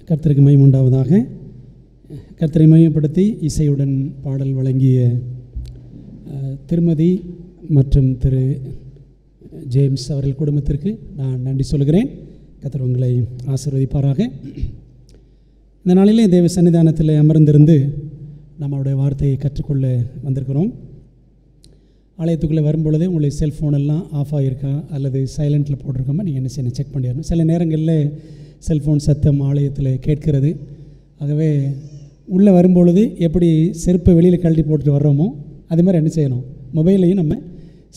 கர்த்தருக்கு மகிமை உண்டாவதாக. கர்த்தரை மகிமைப்படுத்தி இசையுடன் பாடல் வழங்கிய திருமதி மற்றும் திரு ஜேம்ஸ் அவர்கள் குடும்பத்திற்கு நான் நன்றி சொல்கிறேன். கர்த்தர் உங்களை ஆசீர்வதிப்பாராக. இந்த நாளிலே தேவ சன்னிதானத்தில் அமர்ந்திருந்து நம்மளுடைய வார்த்தையை கற்றுக்கொள்ள வந்திருக்கிறோம். ஆலயத்துக்குள்ளே வரும்பொழுதே உங்களுடைய செல்ஃபோனெல்லாம் ஆஃப் ஆகியிருக்கா அல்லது சைலண்ட்டில் போட்டிருக்கோமா நீங்கள் என்ன செய்யணும் செக் பண்ணிடணும். சில நேரங்களில் செல்ஃபோன் சத்தம் ஆலயத்தில் கேட்கிறது. ஆகவே உள்ளே வரும்பொழுது எப்படி செருப்பை வெளியில் கழட்டி போட்டுட்டு வர்றோமோ அது மாதிரி என்ன செய்யணும், மொபைலையும் நம்ம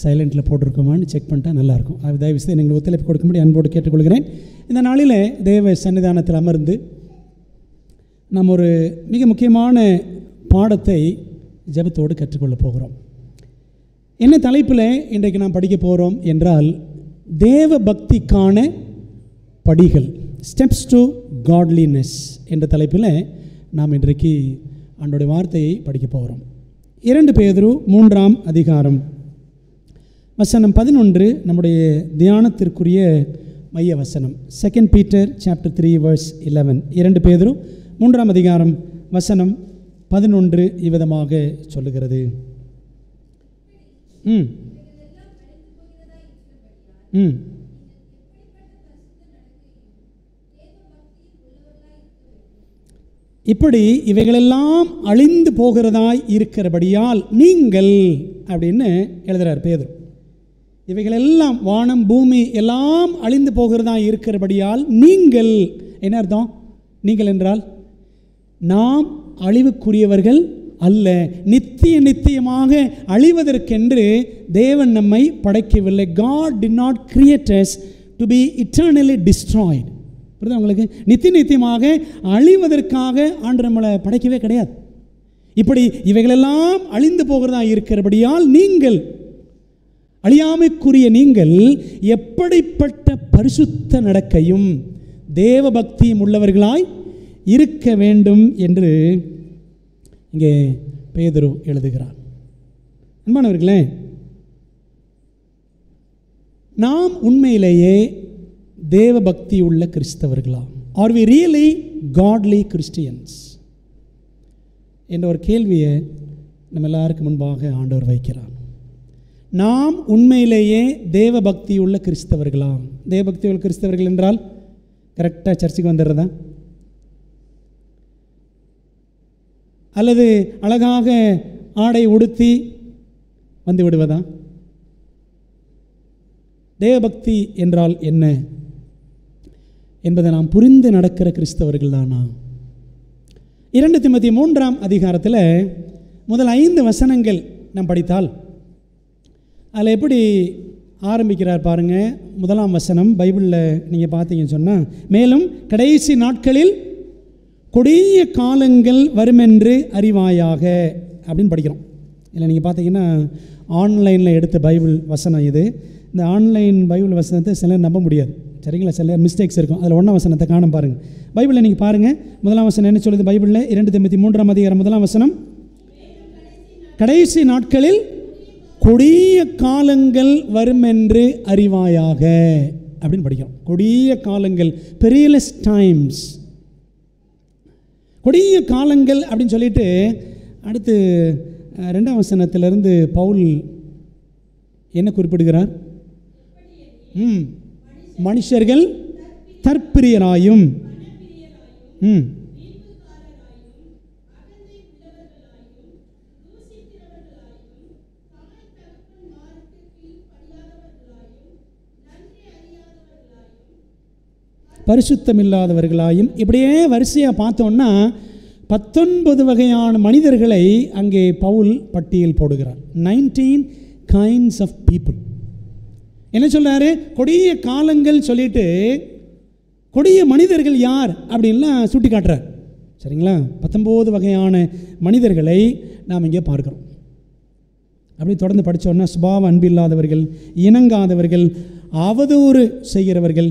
சைலண்ட்டில் போட்டிருக்கோமான்னு செக் பண்ணிட்டா நல்லாயிருக்கும். அது தயவுசெய்து நீங்கள் ஒத்துழைப்பு கொடுக்கும்படி அன்போடு கேட்டுக்கொள்கிறேன். இந்த நாளில் தேவ சன்னிதானத்தில் அமர்ந்து நம்ம ஒரு மிக முக்கியமான பாடத்தை ஜெபத்தோடு கற்றுக்கொள்ள போகிறோம். என்ன தலைப்பில் இன்றைக்கு நாம் படிக்க போகிறோம் என்றால், தேவ பக்திக்கான படிகள், ஸ்டெப்ஸ் டு காட்லினஸ் என்ற தலைப்பில் நாம் இன்றைக்கு ஆண்டோடைய வார்த்தையை படிக்க போகிறோம். 2 பேதுரு 3ஆம் அதிகாரம் வசனம் 11 நம்முடைய தியானத்திற்குரிய மைய வசனம். 2 Peter chapter 3 verse 11. 2 பேதுரு 3ஆம் அதிகாரம் வசனம் 11 இவ்விதமாக சொல்லுகிறது. இப்படி இவைகளெல்லாம் அழிந்து போகிறதாய் இருக்கிறபடியால் நீங்கள் அப்படின்னு எழுதுகிறார் பேதுரு. இவைகளெல்லாம் வானம் பூமி எல்லாம் அழிந்து போகிறதாய் இருக்கிறபடியால் நீங்கள், என்ன அர்த்தம்? நீங்கள் என்றால் நாம் அழிவுக்குரியவர்கள் அல்ல, நித்தியமாக அழிவதற்கென்று தேவன் நம்மை படைக்கவில்லை. God did not create us to be eternally destroyed. புரியுதா உங்களுக்கு? நித்தியமாக அழிவதற்காக ஆண்டவர் நம்மளை படைக்கவே கிடையாது. இப்படி இவைகளெல்லாம் அழிந்து போகிறதா இருக்கிறபடியால் நீங்கள், அழியாமைக்குரிய நீங்கள் எப்படிப்பட்ட பரிசுத்த நடக்கையும் தேவ பக்தியும் உள்ளவர்களாய் இருக்க வேண்டும் என்று இங்கே பேதுரு எழுதுகிறார். அன்பானவர்களே, நாம் உண்மையிலேயே தேவ பக்தி உள்ள கிறிஸ்தவர்களா? ஆர் வி ரியலி காட்லி கிறிஸ்டியன்ஸ் என்ற ஒரு கேள்வியை நம்ம எல்லாருக்கும் முன்பாக ஆண்டவர் வைக்கிறார். நாம் உண்மையிலேயே தேவ பக்தி உள்ள கிறிஸ்தவர்களா? தேவ பக்தி உள்ள கிறிஸ்தவர்கள் என்றால் கரெக்டாக சர்ச்சுக்கு வந்துடுறதா, அல்லது அழகாக ஆடை உடுத்தி வந்து விடுவதா? தேவபக்தி என்றால் என்ன என்பதை நாம் புரிந்து நடக்கிற கிறிஸ்தவர்கள் தானா? 2 தீமோத்தேயு 3ஆம் அதிகாரத்தில் முதல் 5 வசனங்கள் நாம் படித்தால் அதில் எப்படி ஆரம்பிக்கிறார் பாருங்கள். 1ஆம் வசனம் பைபிளில் நீங்கள் பார்த்தீங்கன்னு சொன்னால், மேலும் கடைசி நாட்களில் கொடிய காலங்கள் வருமென்று அறிவாயாக அப்படின்னு படிக்கிறோம். இல்லை நீங்கள் பார்த்தீங்கன்னா ஆன்லைனில் எடுத்த பைபிள் வசனம் இது. இந்த ஆன்லைன் பைபிள் வசனத்தை சிலர் நம்ப முடியாது, சரிங்களா? சிலர் மிஸ்டேக்ஸ் இருக்கும். அதில் 1ஆம் வசனத்தை காணும் பாருங்கள். பைபிளில் நீங்கள் பாருங்கள், 1ஆம் வசனம் என்ன சொல்லுது பைபிளில்? 2 தீமோத்தேயு 3ஆம் அதிகாரம் 1ஆம் வசனம், கடைசி நாட்களில் கொடிய காலங்கள் வருமென்று அறிவாயாக அப்படின்னு படிக்கிறோம். கொடிய காலங்கள், பெரியலஸ் டைம்ஸ், கொடிய காலங்கள் அப்படின்னு சொல்லிட்டு அடுத்து 2ஆம் வசனத்திலிருந்து பவுல் என்ன குறிப்பிடுகிறார்? மனுஷர்கள் தற்பிரியராயும் பரிசுத்தமில்லாதவர்களாயும், இப்படியே வரிசையாக பார்த்தோன்னா 19 வகையான மனிதர்களை அங்கே பவுல் பட்டியல் போடுகிறார். 19 kinds of people. என்ன சொல்றாரு? கொடிய காலங்கள் சொல்லிட்டு கொடிய மனிதர்கள் யார் அப்படின்லாம் சுட்டி காட்டுறார், சரிங்களா? 19 வகையான மனிதர்களை நாம் இங்கே பார்க்கிறோம். அப்படி தொடர்ந்து படித்தோன்னா, சுபாவ அன்பில்லாதவர்கள், இணங்காதவர்கள், அவதூறு செய்கிறவர்கள்,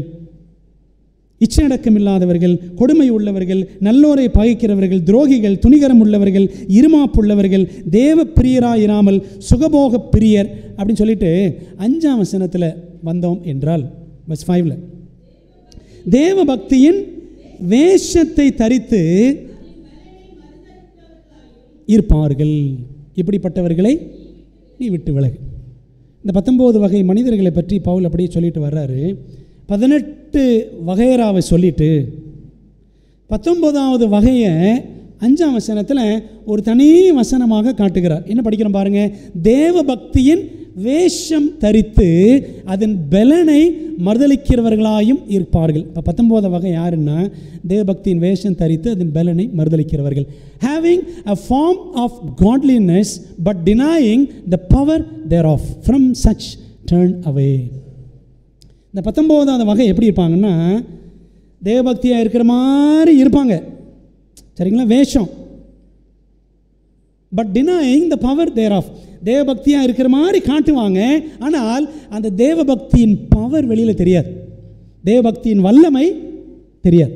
இச்சையடக்கம் இல்லாதவர்கள், கொடுமை உள்ளவர்கள், நல்லோரை பகைக்கிறவர்கள், துரோகிகள், துணிகரம் உள்ளவர்கள், இருமாப்புள்ளவர்கள், தேவ பிரியராயிராமல் சுகபோக பிரியர் அப்படின்னு சொல்லிட்டு 5ஆம் வசனத்தில் வந்தோம் என்றால், verse 5ல் தேவ பக்தியின் வேஷத்தை தரித்து இருப்பார்கள். இப்படிப்பட்டவர்களை நீ விட்டு விலகு. இந்த 19 வகை மனிதர்களை பற்றி பவுல் அப்படியே சொல்லிட்டு வர்றாரு. 18 வகையராவை சொல்லிட்டு 19வது வகையை 5ஆம் வசனத்தில் ஒரு தனி வசனமாக காட்டுகிறார். என்ன படிக்கிறோம் பாருங்க. தேவ பக்தியின் வேஷம் தரித்து அதன் பலனை மறுதலிக்கிறவர்களாயும் இருப்பார்கள். இப்போ 19வது வகை யாருன்னா தேவபக்தியின் வேஷம் தரித்து அதன் பலனை மறுதலிக்கிறவர்கள். having a form of godliness but denying the power thereof, from such turn away. இந்த 19வது வகை எப்படி இருப்பாங்கன்னா தேவபக்தியாக இருக்கிற மாதிரி இருப்பாங்க, சரிங்களா, வேஷம், but denying the power thereof, தேவபக்தியாக இருக்கிற மாதிரி காட்டுவாங்க, ஆனால் அந்த தேவபக்தியின் பவர் வெளியில் தெரியாது, தேவபக்தியின் வல்லமை தெரியாது,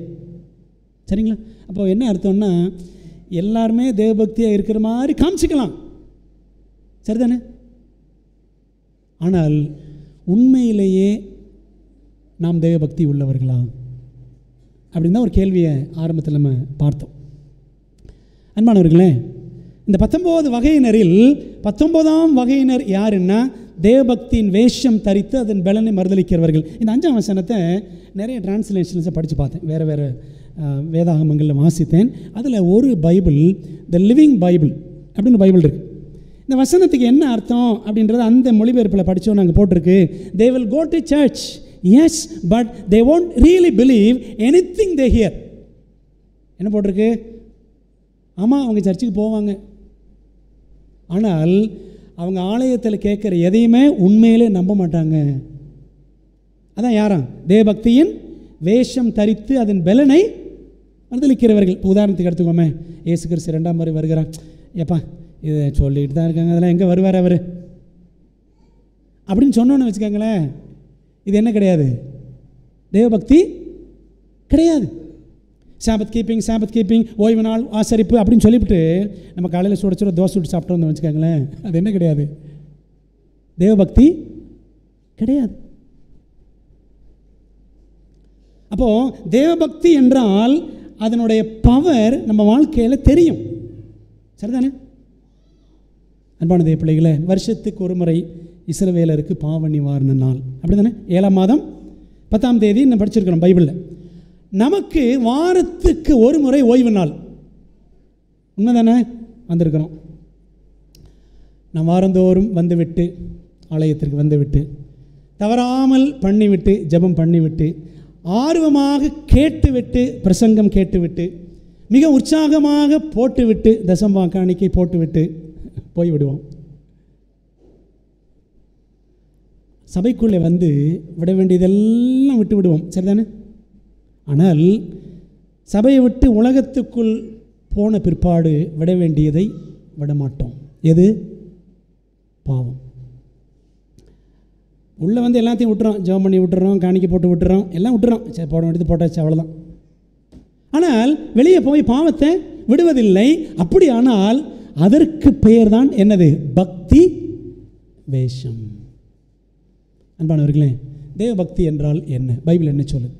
சரிங்களா. அப்போ என்ன அர்த்தம்னா எல்லாருமே தேவபக்தியாக இருக்கிற மாதிரி காமிச்சிக்கலாம், சரிதானே, ஆனால் உண்மையிலேயே நாம் தேவபக்தி உள்ளவர்களா அப்படின்னு தான் ஒரு கேள்வியை ஆரம்பத்தில் நம்ம பார்த்தோம். அன்பானவர்களே, இந்த 19 வகையினரில் 19ஆம் வகையினர் யாருன்னா தேவபக்தியின் வேஷம் தரித்து அதன் பலனை மறுதலிக்கிறவர்கள். இந்த 5ஆம் வசனத்தை நிறைய டிரான்ஸ்லேஷன்ஸை படித்து பார்த்தேன், வேறு வேறு வேதாகமங்களில் வாசித்தேன். அதில் ஒரு பைபிள், த லிவிங் பைபிள் அப்படின்னு பைபிள் இருக்குது. இந்த வசனத்துக்கு என்ன அர்த்தம் அப்படின்றது அந்த மொழிபெயர்ப்பில் படித்தோம் நாங்கள் போட்டிருக்கு. They will go to church, yes, but they won't really believe anything they hear. என்ன போட்டிருக்கு? ஆமாம், அவங்க சர்ச்சுக்கு போவாங்க, ஆனால் அவங்க ஆலயத்தில் கேட்குற எதையுமே உண்மையிலே நம்ப மாட்டாங்க. அதான் யாராம்? தேவபக்தியின் வேஷம் தரித்து அதன் பலனை மறுதலிக்கிறவர்கள். உதாரணத்துக்கு எடுத்துக்கோமே, இயேசு கிறிஸ்து 2ஆம் முறை வருகிறான், ஏப்பா இதை சொல்லிட்டு தான் இருக்காங்க, அதெல்லாம் எங்கே வருவார் அவர் அப்படின்னு சொன்னோன்னு வச்சுக்கோங்களேன், இது என்ன கிடையாது? தேவபக்தி கிடையாது. சாபத் கீப்பிங், ஓய்வு நாள் ஆசரிப்பு அப்படின்னு சொல்லிவிட்டு நம்ம காலையில் சுட சுட தோசை சுட்டு சாப்பிட்டு வந்து வச்சுக்கோங்களேன், அது என்ன கிடையாது? தேவபக்தி கிடையாது. அப்போது தேவபக்தி என்றால் அதனுடைய பவர் நம்ம வாழ்க்கையில் தெரியும், சரிதானே? அன்பான தேவ பிள்ளைகளே, வருஷத்துக்கு ஒரு முறை இஸ்ரவேலருக்கு பாவ நிவாரண நாள், அப்படி தானே? 7ஆம் மாதம் 10ஆம் தேதி நம்ம படிச்சிருக்கிறோம் பைபிளில். நமக்கு வாரத்துக்கு ஒரு முறை ஓய்வு நாள், உண்மை தானே? வந்திருக்கிறோம். நாம் வாரந்தோறும் வந்துவிட்டு ஆலயத்திற்கு வந்துவிட்டு தவறாமல் பண்ணிவிட்டு ஜெபம் பண்ணிவிட்டு ஆர்வமாக கேட்டுவிட்டு பிரசங்கம் கேட்டுவிட்டு மிக உற்சாகமாக போட்டுவிட்டு தசம காணிக்கை போட்டுவிட்டு போய்விடுவோம். சபைக்குள்ளே வந்து விட வேண்டியதெல்லாம் விட்டு விடுவோம், சரிதானே? ஆனால் சபையை விட்டு உலகத்துக்குள் போன பிற்பாடு விட வேண்டியதை விடமாட்டோம். எது? பாவம். உள்ளே வந்து எல்லாத்தையும் விட்டுறோம், ஜெபம் பண்ணி விட்டுறோம், காணிக்கை போட்டு விட்டுறோம், எல்லாம் விட்டுறோம், சரி போட வேண்டியது போட்டாச்சு, அவ்வளோதான். ஆனால் வெளியே போய் பாவத்தை விடுவதில்லை. அப்படி ஆனால் அதற்கு பெயர் தான் என்னது? பக்தி வேஷம். அன்பானவர்களே, தேவபக்தி என்றால் என்ன? பைபிள் என்ன சொல்லுது?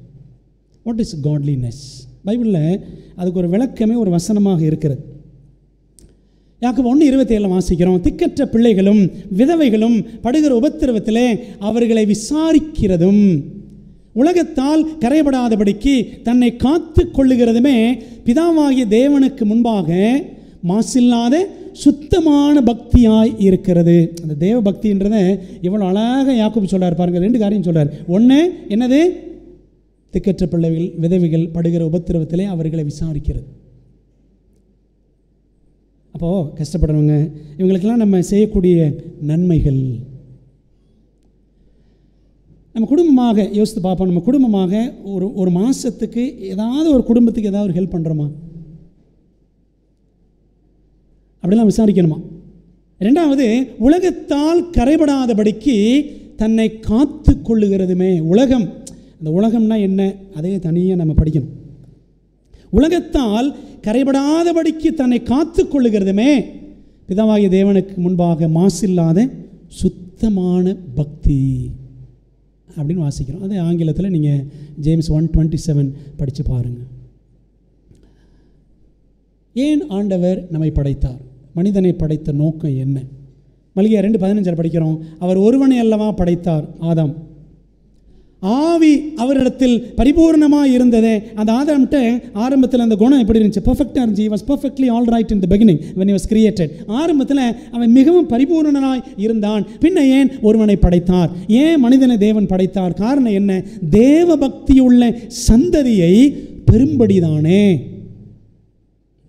What is godliness? பைபிளில் அதுக்கு ஒரு விளக்கமே ஒரு வசனமாக இருக்கிறது. யாக்கோபு 1:27 வாசிக்கிறோம், திக்கற்ற பிள்ளைகளும் விதவைகளும் படுகிற உபத்திரவத்திலே அவர்களை விசாரிக்கிறதும் உலகத்தால் கரைபடாதபடிக்கு தன்னை காத்து கொள்ளுகிறதுமே பிதாவாகிய தேவனுக்கு முன்பாக மாசில்லாத சுத்தமான பக்தியாய் இருக்கிறது. அந்த தேவ பக்தின்றதை இவ்வளோ அழகாக யாக்கோபு சொல்கிறார் பாருங்கள். 2 காரியம் சொல்கிறார். ஒன்று என்னது? திக்கற்ற பிள்ளைகள் விதவைகள் படுகிற உபத்திரவத்திலே அவர்களை விசாரிக்கிறது. அப்போது கஷ்டப்படுறவங்க இவங்களுக்கெல்லாம் நம்ம செய்யக்கூடிய நன்மைகள், நம்ம குடும்பமாக யோசித்து பார்ப்போம். நம்ம குடும்பமாக ஒரு மாதத்துக்கு ஏதாவது ஒரு குடும்பத்துக்கு ஏதாவது ஒரு ஹெல்ப் பண்ணுறோமா? அப்படிலாம் விசாரிக்கணுமா? 2வது, உலகத்தால் கரைபடாதபடிக்கு தன்னை காத்து கொள்ளுகிறதுமே. உலகம், அந்த உலகம்னா என்ன? அதே தனியாக நம்ம படிக்கணும். உலகத்தால் கரைபடாதபடிக்கு தன்னை காத்து கொள்ளுகிறதுமே பிதாவாகிய தேவனுக்கு முன்பாக மாசில்லாத சுத்தமான பக்தி அப்படின்னு வாசிக்கிறோம். அது ஆங்கிலத்தில் நீங்கள் ஜேம்ஸ் 1:27 படித்து பாருங்கள். ஏன் ஆண்டவர் நம்மை படைத்தார்? மனிதனை படைத்த நோக்கம் என்ன? மல்கியா 2:15 படிக்கிறோம். அவர் ஒருவனை அல்லவா படைத்தார், ஆதாம். ஆவி அவரிடத்தில் பரிபூர்ணமாக இருந்ததே. அந்த ஆதாம்கிட்ட ஆரம்பத்தில் அந்த குணம் எப்படி இருந்துச்சு? பர்ஃபெக்டாக இருந்துச்சு. he was perfectly all right in the beginning when he was created. ஆரம்பத்தில் அவன் மிகவும் பரிபூர்ணனாய் இருந்தான். பின்ன ஏன் ஒருவனை படைத்தார்? ஏன் மனிதனை தேவன் படைத்தார்? காரணம் என்ன? தேவ பக்தியுள்ள சந்ததியை பெரும்படிதானே.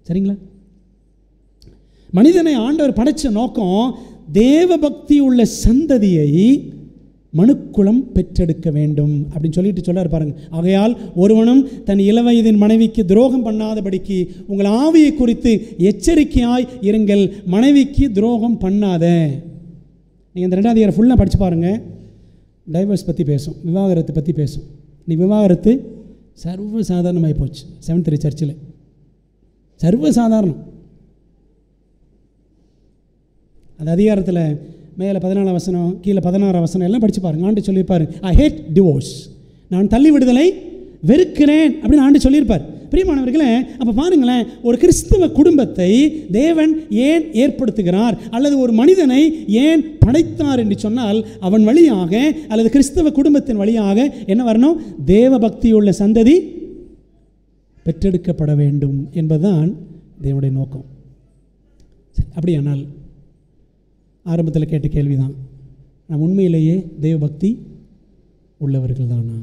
சரிங்களா? மனிதனை ஆண்டவர் படைச்ச நோக்கம் தேவ பக்தி உள்ள சந்ததியை மனுக்குலம் பெற்றெடுக்க வேண்டும் அப்படின்னு சொல்லிட்டு சொல்றாரு பாருங்க. ஆகையால் ஒருவனும் தன் இளவயதின் மனைவிக்கு துரோகம் பண்ணாதபடிக்கு உங்கள் ஆவியை குறித்து எச்சரிக்கையாய் இருங்கள். மனைவிக்கு துரோகம் பண்ணாத. நீங்கள் இந்த 2ஆம் அதிகாரம் ஃபுல்லாக படித்து பாருங்கள். டைவர்ஸ் பற்றி பேசும், விவாகரத்து பற்றி பேசும். நீ விவாகரத்து சர்வசாதாரணமாகி போச்சு. 7th சர்ச்சில் சர்வசாதாரணம். அந்த அதிகாரத்தில் மேலே 14 வசனம், கீழே 16 வசனம் எல்லாம் படித்து பாருங்கள். ஆண்டு சொல்லியிருப்பார், ஐ ஹேட் டிவோர்ஸ், நான் தள்ளி விடுதலை வெறுக்கிறேன் அப்படின்னு ஆண்டு சொல்லியிருப்பார். பிரியமானவர்களே, அப்போ பாருங்களேன், ஒரு கிறிஸ்தவ குடும்பத்தை தேவன் ஏன் ஏற்படுத்துகிறார் அல்லது ஒரு மனிதனை ஏன் படைத்தார் என்று சொன்னால், அவன் வழியாக அல்லது கிறிஸ்தவ குடும்பத்தின் வழியாக என்ன வரணும்? தேவ பக்தியுள்ள சந்ததி பெற்றெடுக்கப்பட வேண்டும் என்பதுதான் தேவனுடைய நோக்கம். அப்படியானால் ஆரம்பத்தில் கேட்ட கேள்விதான், நாம் உண்மையிலேயே தேவபக்தி உள்ளவர்கள் தானா?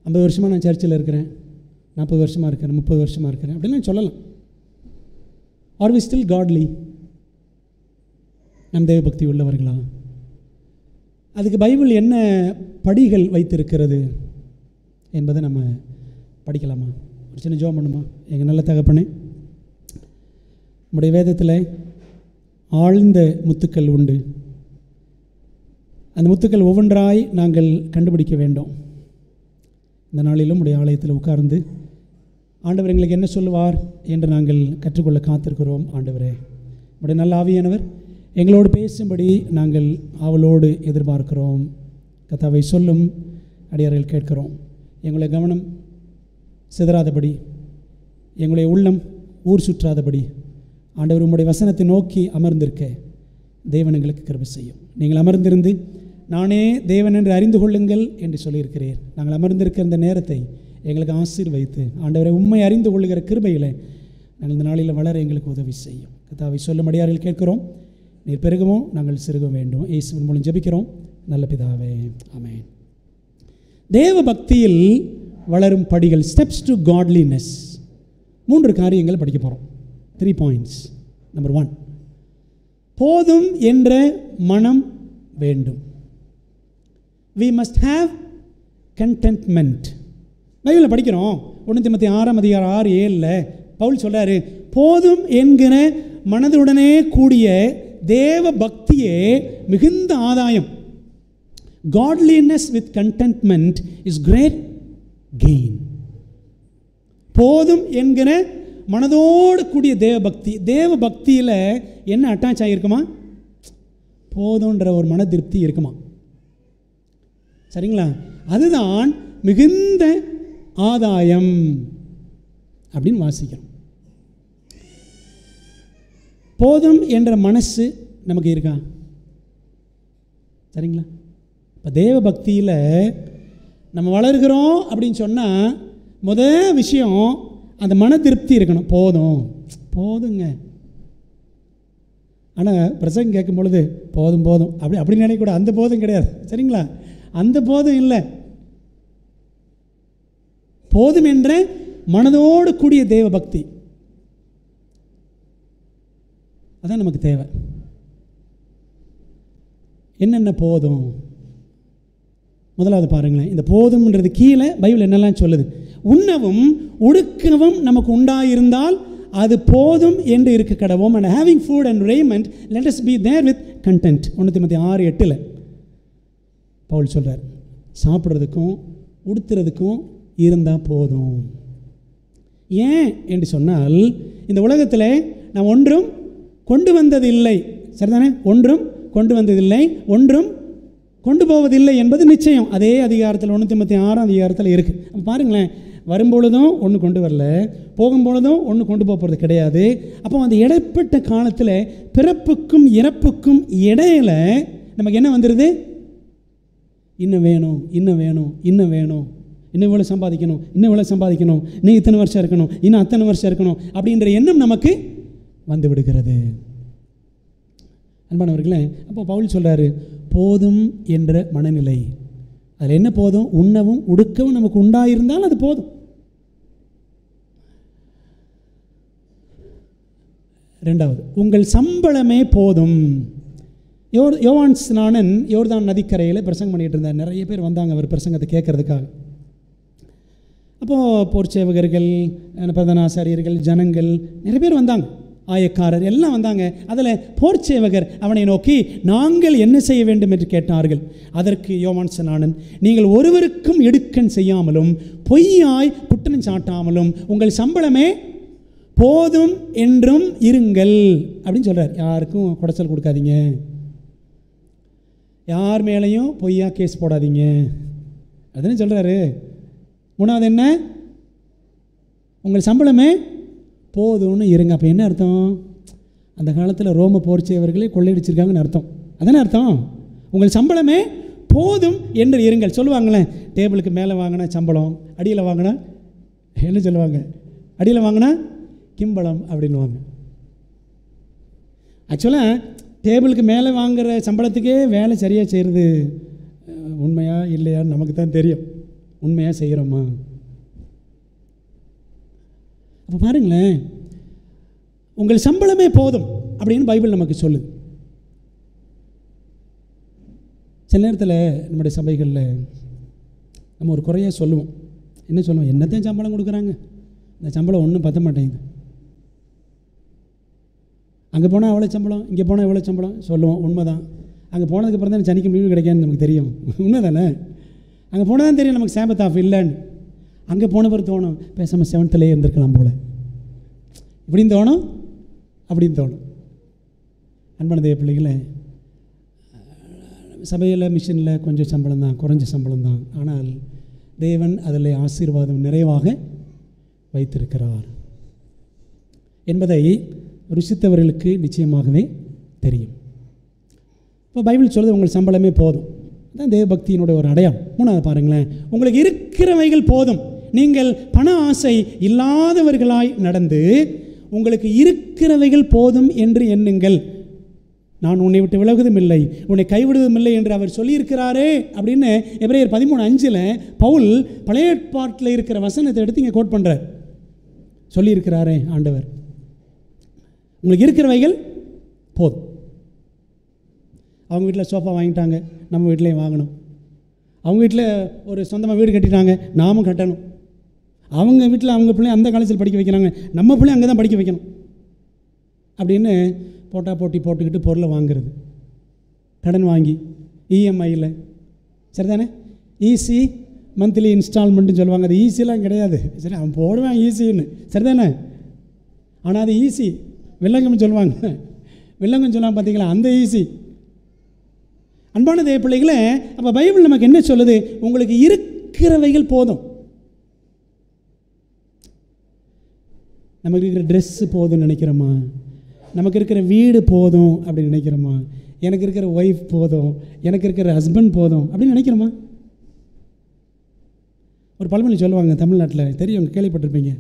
50 வருஷமாக நான் சர்ச்சில் இருக்கிறேன், 40 வருஷமாக இருக்கிறேன், 30 வருஷமாக இருக்கிறேன் அப்படிலாம் சொல்லலாம். Are we still godly? நம் தேவபக்தி உள்ளவர்களா? அதுக்கு பைபிள் என்ன படிகள் வைத்திருக்கிறது என்பதை நம்ம படிக்கலாமா? ஒரு சின்ன ஜெபம் பண்ணுமா? எங்கள் நல்ல தகப்பனே, நம்முடைய வேதத்தில் ஆழ்ந்த முத்துக்கள் உண்டு. அந்த முத்துக்கள் ஒவ்வொன்றாய் நாங்கள் கண்டுபிடிக்க வேண்டும். இந்த நாளிலும் உடைய ஆலயத்தில் உட்கார்ந்து ஆண்டவர் எங்களுக்கு என்ன சொல்லுவார் என்று நாங்கள் கற்றுக்கொள்ள காத்திருக்கிறோம். ஆண்டவரே, உடைய நல்ல ஆவியானவர் எங்களோடு பேசும்படி நாங்கள் ஆவலோடு எதிர்பார்க்கிறோம். கர்த்தாவை சொல்லும் அடியார்கள் கேட்கிறோம். எங்களுடைய கவனம் சிதறாதபடி, எங்களுடைய உள்ளம் ஊர் சுற்றாதபடி ஆண்டவர் உம்முடைய வசனத்தை நோக்கி அமர்ந்திருக்க தேவன் எங்களுக்கு கிருபை செய்யும். நீங்கள் அமர்ந்திருந்து நானே தேவன் என்று அறிந்து கொள்ளுங்கள் என்று சொல்லியிருக்கிறீர். நாங்கள் அமர்ந்திருக்கிற இந்த நேரத்தை எங்களுக்கு ஆசீர்வதித்து ஆண்டவரை உண்மை அறிந்து கொள்ளுகிற கிருபையில் நாங்கள் இந்த நாளில் வளர எங்களுக்கு உதவி செய்யும். கர்த்தாவை சொல்லும் அடியார்கள் கேட்கிறோம். நீர் பெருகவும் நாங்கள் சிறுக வேண்டும். இயேசுவின் மூலம் ஜெபிக்கிறோம் நல்ல பிதாவே, ஆமென். தேவ பக்தியில் வளரும் படிகள், ஸ்டெப்ஸ் டு காட்லினஸ். 3 காரியங்கள் படிக்க போகிறோம். 3 points. Number 1, போதும் என்ற மனம் வேண்டும். We must have contentment. பைபிளில் படிக்கிறோம் 1 தீமோத்தேயு 6ஆம் அதிகாரம் 6-7 பவுல் சொல்றாரு, போதும் என்கிற மனதுடனே கூடிய தேவ பக்தியே மிகுந்த ஆதாயம். Godliness with contentment is great gain. போதும் என்கிற மனதோடு கூடிய தேவபக்தி. தேவ பக்தியில் என்ன அட்டாச் ஆகியிருக்குமா? போதுன்ற ஒரு மன திருப்தி இருக்குமா? சரிங்களா? அதுதான் மிகுந்த ஆதாயம் அப்படின்னு வாசிக்கிறோம். போதும் என்ற மனசு நமக்கு இருக்கா? சரிங்களா? இப்போ தேவ பக்தியில் நம்ம வளர்கிறோம் அப்படின்னு சொன்னால் முதல் விஷயம் அந்த மன திருப்தி இருக்கணும். போதும் போதுங்க. ஆனால் பிரசங்கம் கேட்கும் பொழுது போதும் போதும் அப்படி நினைக்கூடாது. அந்த போதும் கிடையாது. சரிங்களா? அந்த போதும் இல்லை. போதும் என்ற மனதோடு கூடிய தேவ பக்தி, அதான் நமக்கு தேவை. என்னென்ன போதும்? முதலாவது பாருங்களேன், இந்த போதும்ன்றது கீழே பைபிள் என்னெல்லாம் சொல்லுது? உண்ணவும் உடுக்கவும் நமக்கு உண்டாயிருந்தால் அது போதும் என்று இருக்க கடவோம். And having food and raiment let us be therewith content. 1 தீமோத்தேயு 6:8 பவுல் சொல்கிறார், சாப்பிட்றதுக்கும் உடுத்துறதுக்கும் இருந்தால் போதும். ஏன் என்று சொன்னால், இந்த உலகத்தில் நாம் ஒன்றும் கொண்டு வந்ததில்லை. சரிதானே? ஒன்றும் கொண்டு வந்ததில்லை, ஒன்றும் கொண்டு போவதில்லை என்பது நிச்சயம். அதே அதிகாரத்தில் 1 தீமோத்தேயு 6ஆம் அதிகாரத்தில் இருக்குது. அப்போ பாருங்களேன், வரும்பொழுதும் ஒன்று கொண்டு வரல, போகும்பொழுதும் ஒன்று கொண்டு போகிறது கிடையாது. அப்போ அந்த இடைப்பட்ட காலத்தில் பிறப்புக்கும் இறப்புக்கும் இடையில நமக்கு என்ன வந்துடுது? இன்னும் வேணும், இன்னும் வேணும், இன்னும் வேணும், இன்னும் இவ்வளோ சம்பாதிக்கணும், இன்னும் இவ்வளோ சம்பாதிக்கணும், இன்னும் இத்தனை வருஷம் இருக்கணும், இன்னும் அத்தனை வருஷம் இருக்கணும் அப்படின்ற எண்ணம் நமக்கு வந்து விடுகிறது. அன்பானவர்களே, அப்போ பவுல் சொல்கிறாரு, போதும் என்ற மனநிலை. அதில் என்ன போதும்? உண்ணவும் உடுக்கவும் நமக்கு உண்டாயிருந்தால் அது போதும். ரெண்டாவது, உங்கள் சம்பளமே போதும். யோவான் ஸ்நானன் யோர்தான் நதிக்கரையில் பிரசங்கம் பண்ணிகிட்டு இருந்தார். நிறைய பேர் வந்தாங்க அவர் பிரசங்கத்தை கேட்கறதுக்காக. அப்போது போர்ச்சேவகர்கள், பிரதானாசாரியர்கள், ஜனங்கள் நிறைய பேர் வந்தாங்க, ஆயக்காரர் எல்லாம் வந்தாங்க. அதில் போர்ச்சேவகர் அவனை நோக்கி, நாங்கள் என்ன செய்ய வேண்டும் என்று கேட்டார்கள். அதற்கு யோவான் ஸ்நானன், நீங்கள் ஒருவருக்கும் இடுக்கண் செய்யாமலும் பொய்யாய் குற்றம் சாட்டாமலும் உங்கள் சம்பளமே போதும் என்றும் இருங்கள் அப்படின்னு சொல்கிறார். யாருக்கும் குடைச்சல் கொடுக்காதீங்க, யார் மேலேயும் பொய்யா கேஸ் போடாதீங்க அதுன்னு சொல்கிறாரு. மூணாவது என்ன? உங்கள் சம்பளமே போதும்னு இருங்க. அப்போ என்ன அர்த்தம்? அந்த காலத்தில் ரோம போர்ச்சேவர்களே கொள்ளையடிச்சிருக்காங்கன்னு அர்த்தம். அதானே அர்த்தம்? உங்கள் சம்பளமே போதும் என்று இருங்கள். சொல்லுவாங்களே, டேபிளுக்கு மேலே வாங்கினா சம்பளம், அடியில் வாங்கினா என்ன சொல்லுவாங்க? அடியில் வாங்கினா கிம்பளம் அப்படின்வாங்க. ஆக்சுவலாக டேபிளுக்கு மேலே வாங்குகிற சம்பளத்துக்கே வேலை சரியாக செய்கிறது உண்மையா இல்லையான்னு நமக்கு தான் தெரியும். உண்மையாக செய்கிறோமா? அப்போ பாருங்களேன், உங்கள் சம்பளமே போதும் அப்படின்னு பைபிள் நமக்கு சொல்லுது. சில நேரத்தில் நம்முடைய சபைகளில் நம்ம ஒரு குறையாக சொல்லுவோம். என்ன சொல்லுவோம்? என்னத்தையும் சம்பளம் கொடுக்குறாங்க, இந்த சம்பளம் ஒன்றும் பத்த மாட்டேங்குது, அங்கே போனால் அவ்வளோ சம்பளம், இங்கே போனால் எவ்வளோ சம்பளம் சொல்லுவோம். உண்மைதான். அங்கே போனதுக்கப்புறம் தான் சனிக்கு லீவு கிடைக்காதுன்னு நமக்கு தெரியும். உண்மை தானே? அங்கே போனால் தான் தெரியும் நமக்கு சாபத் ஆஃப் இல்லைன்னு. அங்கே போனவர் தோணும், பேசாமல் 7th இருந்திருக்கலாம் போல், இப்படின்னு தோணும், அப்படின்னு தோணும். அன்பான தேவ பிள்ளைகளே, சபையில் மிஷனில் கொஞ்சம் சம்பளம் தான், குறைஞ்ச சம்பளம் தான். ஆனால் தேவன் அதில் ஆசீர்வாதம் நிறைவாக வைத்திருக்கிறார் என்பதை ருசித்தவர்களுக்கு நிச்சயமாகவே தெரியும். இப்போ பைபிள் சொல்லுது உங்கள் சம்பளமே போதும். அதுதான் தேவபக்தியினுடைய ஒரு அடையாளம். மூணாவது பாருங்களேன், உங்களுக்கு இருக்கிறவைகள் போதும். நீங்கள் பண ஆசை இல்லாதவர்களாய் நடந்து உங்களுக்கு இருக்கிறவைகள் போதும் என்று எண்ணுங்கள். நான் உன்னை விட்டு விலகுவதும் இல்லை, உன்னை கைவிடுவதும் இல்லை என்று அவர் சொல்லியிருக்கிறாரே அப்படின்னு எபிரேயர் 13:5 பவுல் பழைய ஏற்பாட்டில் இருக்கிற வசனத்தை எடுத்து இங்கே கோட் பண்ணுறார். சொல்லியிருக்கிறாரே ஆண்டவர், உங்களுக்கு இருக்கிறவைகள் போதும். அவங்க வீட்டில் சோஃபா வாங்கிட்டாங்க, நம்ம வீட்டிலையும் வாங்கணும். அவங்க வீட்டில் ஒரு சொந்தமாக வீடு கட்டிட்டாங்க, நாமும் கட்டணும். அவங்க வீட்டில் அவங்க பிள்ளை அந்த காலேஜில் படிக்க வைக்கிறாங்க, நம்ம பிள்ளை அங்கே தான் படிக்க வைக்கணும் அப்படின்னு போட்டி போட்டுக்கிட்டு பொருளை வாங்குறது, கடன் வாங்கி இஎம்ஐயில். சரிதானே? ஈஸி மந்த்லி இன்ஸ்டால்மெண்ட்டுன்னு சொல்லுவாங்க. அது ஈஸியெலாம் கிடையாது. சரி, அவன் போடுவான் ஈஸின்னு, சரிதானே? ஆனால் அது ஈஸி வில்லங்கம்னு சொல்லுவாங்க. வில்லங்கம்னு சொல்லுவாங்க பார்த்தீங்களா, அந்த ஈஸி. அன்பான தேவ பிள்ளைகளே, அப்போ பைபிள் நமக்கு என்ன சொல்லுது? உங்களுக்கு இருக்கிறவைகள் போதும். நமக்கு இருக்கிற ட்ரெஸ்ஸு போதும்னு நினைக்கிறோமா? நமக்கு இருக்கிற வீடு போதும் அப்படின்னு நினைக்கிறோமா? எனக்கு இருக்கிற ஒய்ஃப் போதும், எனக்கு இருக்கிற ஹஸ்பண்ட் போதும் அப்படின்னு நினைக்கிறோமா? ஒரு பழமொழி சொல்லுவாங்க தமிழ்நாட்டில், தெரியும், கேள்விப்பட்டிருப்பீங்க.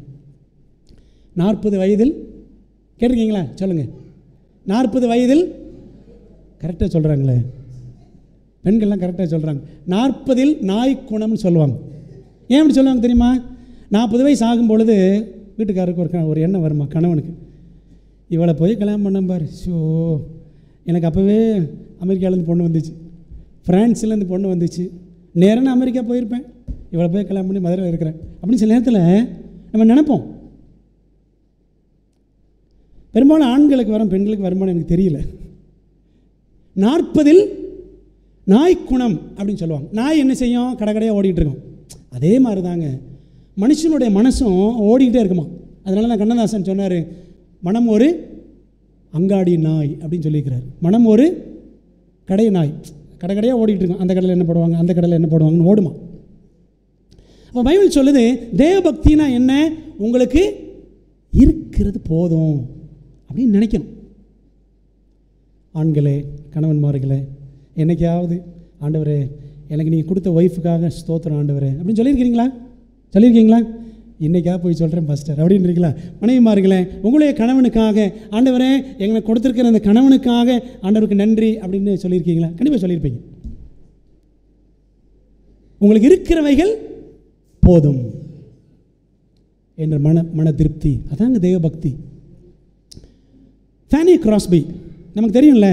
40 வயதில், கேட்டிருக்கீங்களா? சொல்லுங்கள். 40 வயதில், கரெக்டாக சொல்கிறாங்களே பெண்கள்லாம், கரெக்டாக சொல்கிறாங்க. 40 நாய் குணம்னு சொல்லுவாங்க. ஏன் அப்படி சொல்லுவாங்க தெரியுமா? 40 வயசு ஆகும் பொழுது வீட்டுக்காரருக்கு ஒரு எண்ணம் வருமா, கணவனுக்கு, இவளை போய் கல்யாணம் பண்ண பாரு, ஷோ எனக்கு அப்போவே அமெரிக்காவிலேருந்து பொண்ணு வந்துச்சு, ஃப்ரான்ஸ்லேருந்து பொண்ணு வந்துச்சு, நேராக நான் அமெரிக்கா போயிருப்பேன், இவளை போய் கல்யாணம் பண்ணி மதுரையில் இருக்கிறேன் அப்படின்னு சில நேரத்தில் நம்ம நினைப்போம். பெரும்பாலும் ஆண்களுக்கு வரும், பெண்களுக்கு வருமானம் எனக்கு தெரியல. 40 நாய் குணம் அப்படின்னு சொல்லுவாங்க. நாய் என்ன செய்யும்? கடையாக ஓடிக்கிட்டு இருக்கும். அதே மாதிரி தாங்க மனுஷனுடைய மனசும் ஓடிக்கிட்டே இருக்குமா. அதனால தான் கண்ணதாசன் சொன்னார், மனம் ஒரு அங்காடி நாய் அப்படின்னு சொல்லியிருக்கிறார். மனம் ஒரு கடை நாய், கடையாக ஓடிக்கிட்டு இருக்கும். அந்த கடையில் என்ன போடுவாங்க, அந்த கடையில் என்ன போடுவாங்கன்னு ஓடுமா. அப்போ பைபிள் சொல்லுது தேவ பக்தினா என்ன, உங்களுக்கு இருக்கிறது போதும் அப்படின்னு நினைக்கணும். ஆண்களே, கணவன்மார்களே, என்னைக்காவது ஆண்டவரே எனக்கு நீங்கள் கொடுத்த ஒய்ஃபுக்காக ஸ்தோத்திரம் ஆண்டவரே அப்படின்னு சொல்லியிருக்கீங்களா? இன்றைக்காக போய் சொல்கிறேன் பாஸ்டர் அப்படின்றீங்களா? மனைவிமார்களே, உங்களுடைய கணவனுக்காக ஆண்டவரே எங்களுக்கு கொடுத்துருக்கிற அந்த கணவனுக்காக ஆண்டவருக்கு நன்றி அப்படின்னு சொல்லியிருக்கீங்களா? கண்டிப்பாக சொல்லியிருப்பீங்க. உங்களுக்கு இருக்கிறவைகள் போதும் என்ற மன திருப்தி, அதாங்க தெய்வ பக்தி. ஃபேனி கிராஸ்பி நமக்கு தெரியும்ல,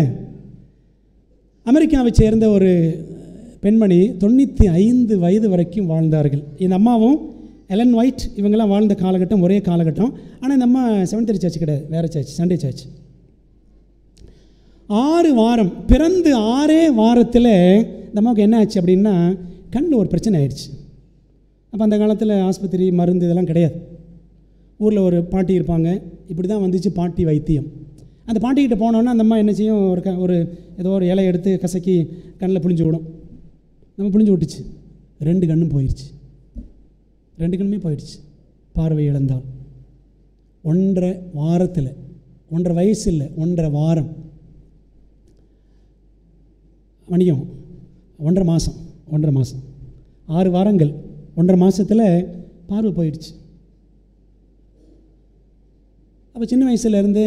அமெரிக்காவை சேர்ந்த ஒரு பெண்மணி 95 வயது வரைக்கும் வாழ்ந்தார்கள். இந்த அம்மாவும் எலன் ஒயிட் இவங்கெல்லாம் வாழ்ந்த காலகட்டம் ஒரே காலகட்டம். ஆனால் இந்த அம்மா செவன்த் சர்ச் கிடையாது, வேறு சர்ச், சண்டே சர்ச். 6 வாரம் பிறந்து 6 வாரத்தில் இந்த அம்மாவுக்கு என்ன ஆச்சு அப்படின்னா கண்ணில் ஒரு பிரச்சனை ஆயிடுச்சு. அப்போ அந்த காலத்தில் ஆஸ்பத்திரி மருந்து இதெல்லாம் கிடையாது. ஊரில் ஒரு பாட்டி இருப்பாங்க, இப்படி தான் வந்துச்சு பாட்டி வைத்தியம். அந்த பாட்டிக்கிட்ட போனோன்னா அந்த அம்மா என்ன செய்யும், ஒரு ஏதோ ஒரு இலை எடுத்து கசக்கி கண்ணில் புழிஞ்சு விடும். நம்ம புழிஞ்சு விட்டுச்சு, 2 கண்ணும் போயிடுச்சு. 2 கண்ணுமே போயிடுச்சு. பார்வை இழந்தால் 1.5 வாரத்தில், 1.5 வயசு இல்லை, 1.5 வாரம், மணியம் 1.5 மாதம், 1.5 மாதம், 6 வாரங்கள், 1.5 மாதத்தில் பார்வை போயிடுச்சு. அப்போ சின்ன வயசுலேருந்து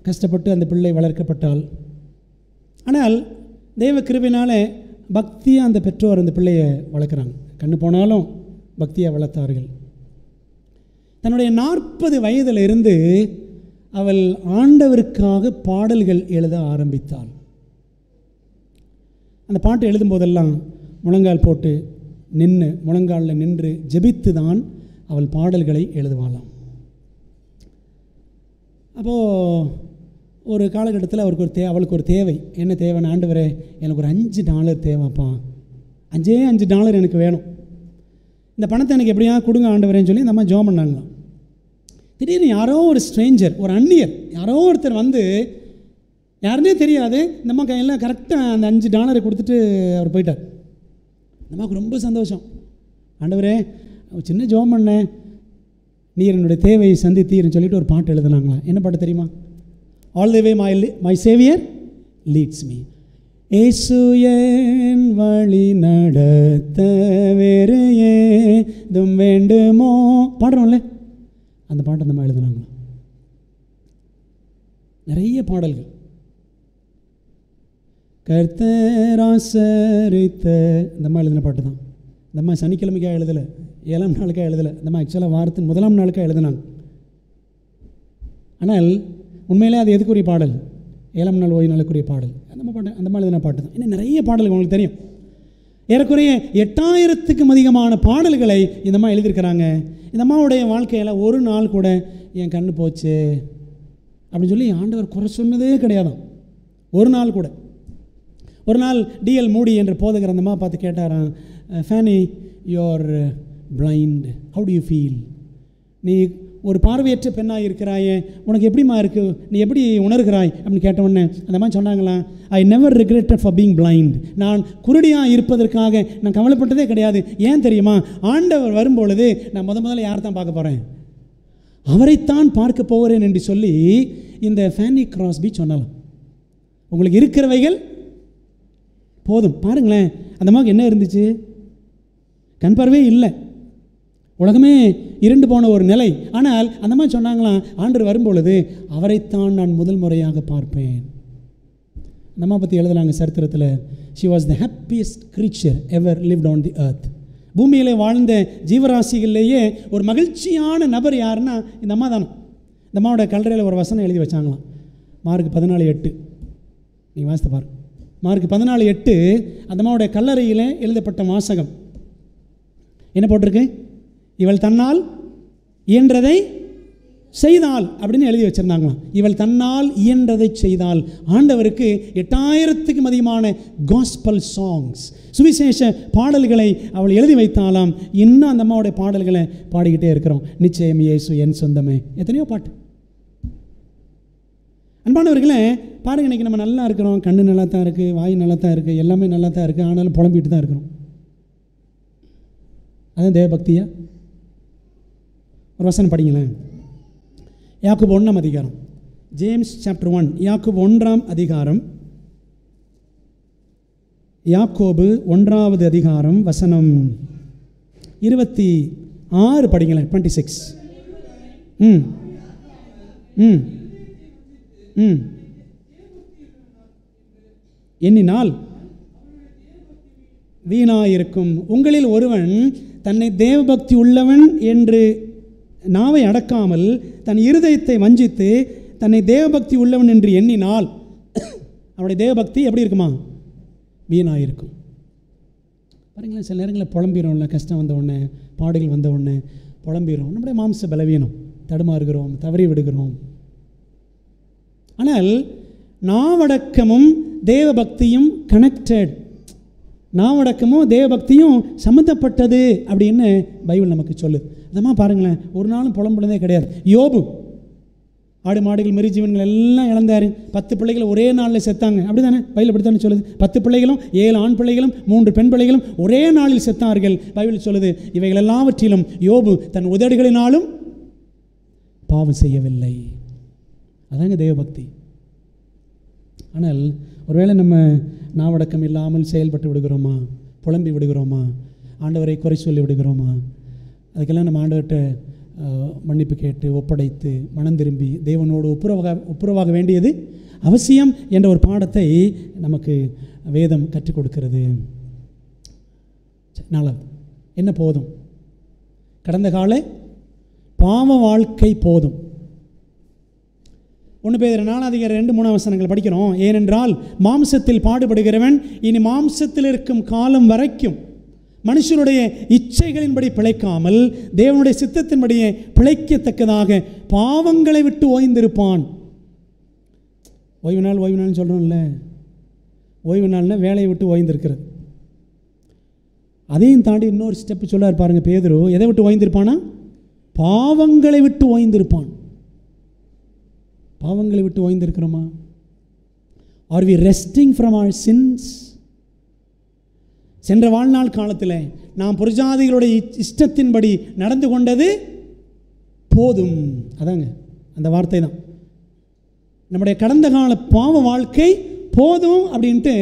கஷ்டப்பட்டு அந்த பிள்ளை வளர்க்கப்பட்டால், ஆனால் தெய்வ கிருபையினால் பக்தியாக அந்த பெற்றோர் அந்த பிள்ளையை வளர்க்குறாங்க. கண்ணு போனாலும் பக்தியாக வளர்த்தார்கள். தன்னுடைய 40 வயதில் இருந்து அவள் ஆண்டவருக்காக பாடல்கள் எழுத ஆரம்பித்தாள். அந்த பாட்டு எழுதும்போதெல்லாம் முழங்கால் போட்டு முழங்காலில் நின்று ஜெபித்து தான் அவள் பாடல்களை எழுதுவாளாம். அப்போது ஒரு காலகட்டத்தில் அவளுக்கு ஒரு தேவை. என்ன தேவைன்னு, ஆண்டவரே எனக்கு ஒரு $5 தேவைப்பா, $5 எனக்கு வேணும், இந்த பணத்தை எனக்கு எப்படியா கொடுங்க ஆண்டவரேன்னு சொல்லி நம்ம ஜெபம் பண்ணாங்களாம். திடீர்னு யாரோ ஒரு ஸ்ட்ரேஞ்சர், ஒரு அந்நியர், யாரோ ஒருத்தர் வந்து, யாருன்னே தெரியாது, நம்ம கையில் கரெக்டாக அந்த $5 கொடுத்துட்டு அவர் போயிட்டார். நமக்கு ரொம்ப சந்தோஷம். ஆண்டவரே சின்ன ஜெபம் பண்ணேன், நீர் என்னுடைய தேவையை சந்தித்தீர்னு சொல்லிட்டு ஒரு பாட்டு எழுதுனாங்களாம். என்ன பாட்டு தெரியுமா? All the way my saviour leads me. ஏசு என் வழி நடத்த வேறு ஏதும் வேண்டுமோ பாடுறோம்ல, அந்த பாட்டை நம்ம எழுதுனாங்களாம். நிறைய பாடல்கள். கர்த்தராசரித்த இந்த மாதிரி எழுதின பாட்டு தான். இந்த மாதிரி சனிக்கிழமைக்காக எழுதலை, 7ஆம் நாளுக்காக எழுதலை, இந்த மாதிரி ஆக்சுவலாக வாரத்தின் 1ஆம் நாளுக்காக எழுதினாங்க. ஆனால் உண்மையிலே அது எதுக்குரிய பாடல்? 7ஆம் நாள் ஓய்வு நாளுக்குரிய பாடல். அந்த பாட்டு, அந்த மாதிரி எழுதின பாட்டு தான். இன்னும் நிறைய பாடல்கள் உங்களுக்கு தெரியும். ஏறக்குறைய 8000க்கும் அதிகமான பாடல்களை இந்த மாதிரி எழுதியிருக்கிறாங்க. இந்த அம்மாவுடைய வாழ்க்கையில் ஒரு நாள் கூட என் கண்ணு போச்சு அப்படின்னு சொல்லி ஆண்டவர் குறை சொன்னதே கிடையாதான், ஒரு நாள் கூட. ஒரு நாள் டிஎல் மூடி என்ற போதகர் அந்த அம்மா பார்த்து கேட்டாராம், Fanny you're blind, how do you feel? நீ ஒரு பார்வையற்ற பெண்ணாக இருக்கிறாயே, உனக்கு எப்படிமா இருக்குது, நீ எப்படி உணர்கிறாய் அப்படின்னு கேட்டவுடனே அந்த மாதிரி சொன்னாங்களாம், I never regretted for being blind. நான் குருடியாக இருப்பதற்காக நான் கவலைப்பட்டதே கிடையாது. ஏன் தெரியுமா? ஆண்டவர் வரும்பொழுது நான் முதல்ல யார் தான் பார்க்க போகிறேன், அவரைத்தான் பார்க்க போகிறேன் என்று சொல்லி இந்த ஃபேனி கிராஸ்பி சொன்னாலாம். உங்களுக்கு இருக்கிறவைகள் போதும். பாருங்களேன், அந்த மாதிரி என்ன இருந்துச்சு? கண் பார்வையே இல்லை, உலகமே இருண்டு போன ஒரு நிலை. ஆனால் அந்த மாதிரி சொன்னாங்களாம், ஆண்டவர் வரும்பொழுது அவரைத்தான் நான் முதல் முறையாக பார்ப்பேன். அந்த அம்மா பற்றி எழுதலாங்க சரித்திரத்தில், she was the happiest creature ever lived on the earth. பூமியிலே வாழ்ந்த ஜீவராசிகளிலேயே ஒரு மகிழ்ச்சியான நபர் யாருன்னா இந்த அம்மா தானே. இந்த அம்மாவோட கல்லறையில் ஒரு வசனம் எழுதி வச்சாங்களாம், மார்க் 14:8. நீங்கள் வாசித்து பாருங்க. மார்க் 14:8 அந்த அம்மாவோட கல்லறையில் எழுதப்பட்ட வாசகம் என்ன போட்டிருக்கு? இவள் தன்னால் இயன்றதை செய்தால் அப்படின்னு எழுதி வச்சுருந்தாங்களாம். இவள் தன்னால் இயன்றதை செய்தால். ஆண்டவருக்கு 8000க்கும் அதிகமான காஸ்பல் சாங்ஸ், சுவிசேஷ பாடல்களை அவள் எழுதி வைத்தாலாம். இன்னும் அந்த அம்மாவுடைய பாடல்களை பாடிக்கிட்டே இருக்கிறோம். நிச்சயம் இயேசு என் சொந்தமே, எத்தனையோ பாட்டு. அன்பானவர்களே பாருங்கள், இன்றைக்கி நம்ம நல்லா இருக்கிறோம், கண்ணு நல்லா தான் இருக்குது, வாய் நல்லா தான் இருக்குது, எல்லாமே நல்லா தான் இருக்குது. ஆனாலும் புலம்பிட்டு தான் இருக்கிறோம். அதான் தேவபக்தியா? ஒரு வசனம் படிங்களேன். யாக்கோபு 1ஆம் அதிகாரம், ஜேம்ஸ் சாப்டர் 1, யாக்கோபு 1ஆம் அதிகாரம், யாக்கோபு 1ஆவது அதிகாரம் வசனம் 26 படிங்களேன். 26. ம் ம் ம் எண்ணினால் வீணாயிருக்கும். உங்களில் ஒருவன் தன்னை தேவபக்தி உள்ளவன் என்று நாவை அடக்காமல் தன் இருதயத்தை வஞ்சித்து தன்னை தேவபக்தி உள்ளவன் என்று எண்ணினால் அவனுடைய தேவபக்தி எப்படி இருக்குமா? வீணாயிருக்கும். பாருங்களேன், சில நேரங்களில் புலம்பிடும்ல, கஷ்டம் வந்த உடனே, பாடுகள் வந்த உடனே புலம்பிடும். நம்முடைய மாம்ச பலவீனம், தடுமாறுகிறோம், தவறி விடுகிறோம். ஆனால் நாவடக்கமும் தேவபக்தியும் கனெக்டட், நாவடக்கமும் தேவபக்தியும் சம்மந்தப்பட்டது அப்படின்னு பைபிள் நமக்கு சொல்லுது. அதமாக பாருங்களேன், ஒரு நாளும் புலம்புனதே கிடையாது. யோபு ஆடு மாடுகள் மிருஜீவன்கள் எல்லாம் இழந்தார். 10 பிள்ளைகள் ஒரே நாளில் செத்தாங்க. அப்படி தானே பைபிள் அப்படி தானே சொல்லுது. 10 பிள்ளைகளும் 7 ஆண் பிள்ளைகளும் 3 பெண் பிள்ளைகளும் ஒரே நாளில் செத்தார்கள். பைபிள் சொல்லுது. இவைகள் எல்லாவற்றிலும் யோபு தன் உதடுகளினாலும் பாவம் செய்யவில்லை. அதாங்க தேவபக்தி. ஆனால் ஒருவேளை நம்ம நாவடக்கம் இல்லாமல் செயல்பட்டு விடுகிறோமா? புலம்பி விடுகிறோமா? ஆண்டவரை குறை சொல்லி விடுகிறோமா? அதுக்கெல்லாம் நம்ம ஆண்டவர்கிட்ட மன்னிப்பு கேட்டு ஒப்படைத்து மனம் திரும்பி தேவனோடு ஒப்புரவாக வேண்டியது அவசியம் என்ற ஒரு பாடத்தை நமக்கு வேதம் கற்றுக் கொடுக்கிறது. நாலாவது என்ன போதும்? கடந்த கால பாவ வாழ்க்கை போதும். 1 பேதுரு 4:2-3 வசனங்கள் படிக்கிறோம். ஏனென்றால் மாம்சத்தில் பாடுபடுகிறவன் இனி மாம்சத்தில் இருக்கும் காலம் வரைக்கும் மனுஷனுடைய இச்சைகளின்படி பிழைக்காமல் தேவனுடைய சித்தத்தின்படியே பிழைக்கத்தக்கதாக பாவங்களை விட்டு ஓய்ந்திருப்பான். ஓய்வு நாள்னு சொல்கிறோம்ல, ஓய்வு நாள்னா வேலையை விட்டு ஓய்ந்திருக்கிறது. அதையும் தாண்டி இன்னொரு ஸ்டெப் சொல்லார் பாருங்க பேதுரு. எதை விட்டு ஓய்ந்திருப்பானா? பாவங்களை விட்டு ஓய்ந்திருப்பான். பாவங்களை விட்டு ஓய்ந்திருக்கிறோமா? Are we resting from our sins? சென்ற வாழ்நாள் காலத்தில் நாம் புறஜாதிகளுடைய இஷ்டத்தின்படி நடந்து கொண்டது போதும். அதாங்க அந்த வார்த்தை தான். நம்முடைய கடந்த கால பாவ வாழ்க்கை போதும் அப்படின்ட்டு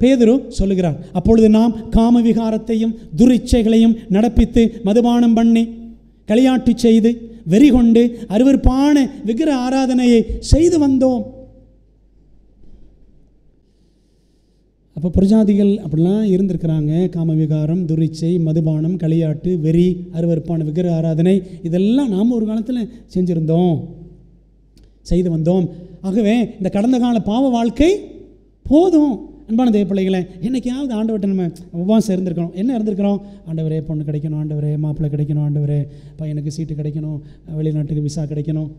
பேதுரு சொல்லுகிறார். அப்பொழுது நாம் காம விகாரத்தையும் துரிச்சைகளையும் நடப்பித்து மதுபானம் பண்ணி களியாட்டு செய்து வெறி கொண்டு அருவருப்பான விக்கிர ஆராதனையை செய்து வந்தோம். அப்போ புறஜாதிகள் அப்படிலாம் இருந்திருக்கிறாங்க. காமவிகாரம், துரிச்சை, மதுபானம், களியாட்டு, வெறி, அருவருப்பான விக்கிர ஆராதனை இதெல்லாம் நாம் ஒரு காலத்தில் செஞ்சுருந்தோம், செய்து வந்தோம். ஆகவே இந்த கடந்த கால பாவ வாழ்க்கை போதும். அன்பான தேவ பிள்ளைகளை, என்றைக்காவது ஆண்டவர்கிட்ட நம்ம உபவாசம் இருந்திருக்கிறோம். என்ன இருந்திருக்கிறோம்? ஆண்டவரே பொண்ணு கிடைக்கணும், ஆண்டவரே மாப்பிள்ளை கிடைக்கணும், ஆண்டவரே பையனுக்கு சீட்டு கிடைக்கணும், வெளிநாட்டுக்கு விசா கிடைக்கணும்,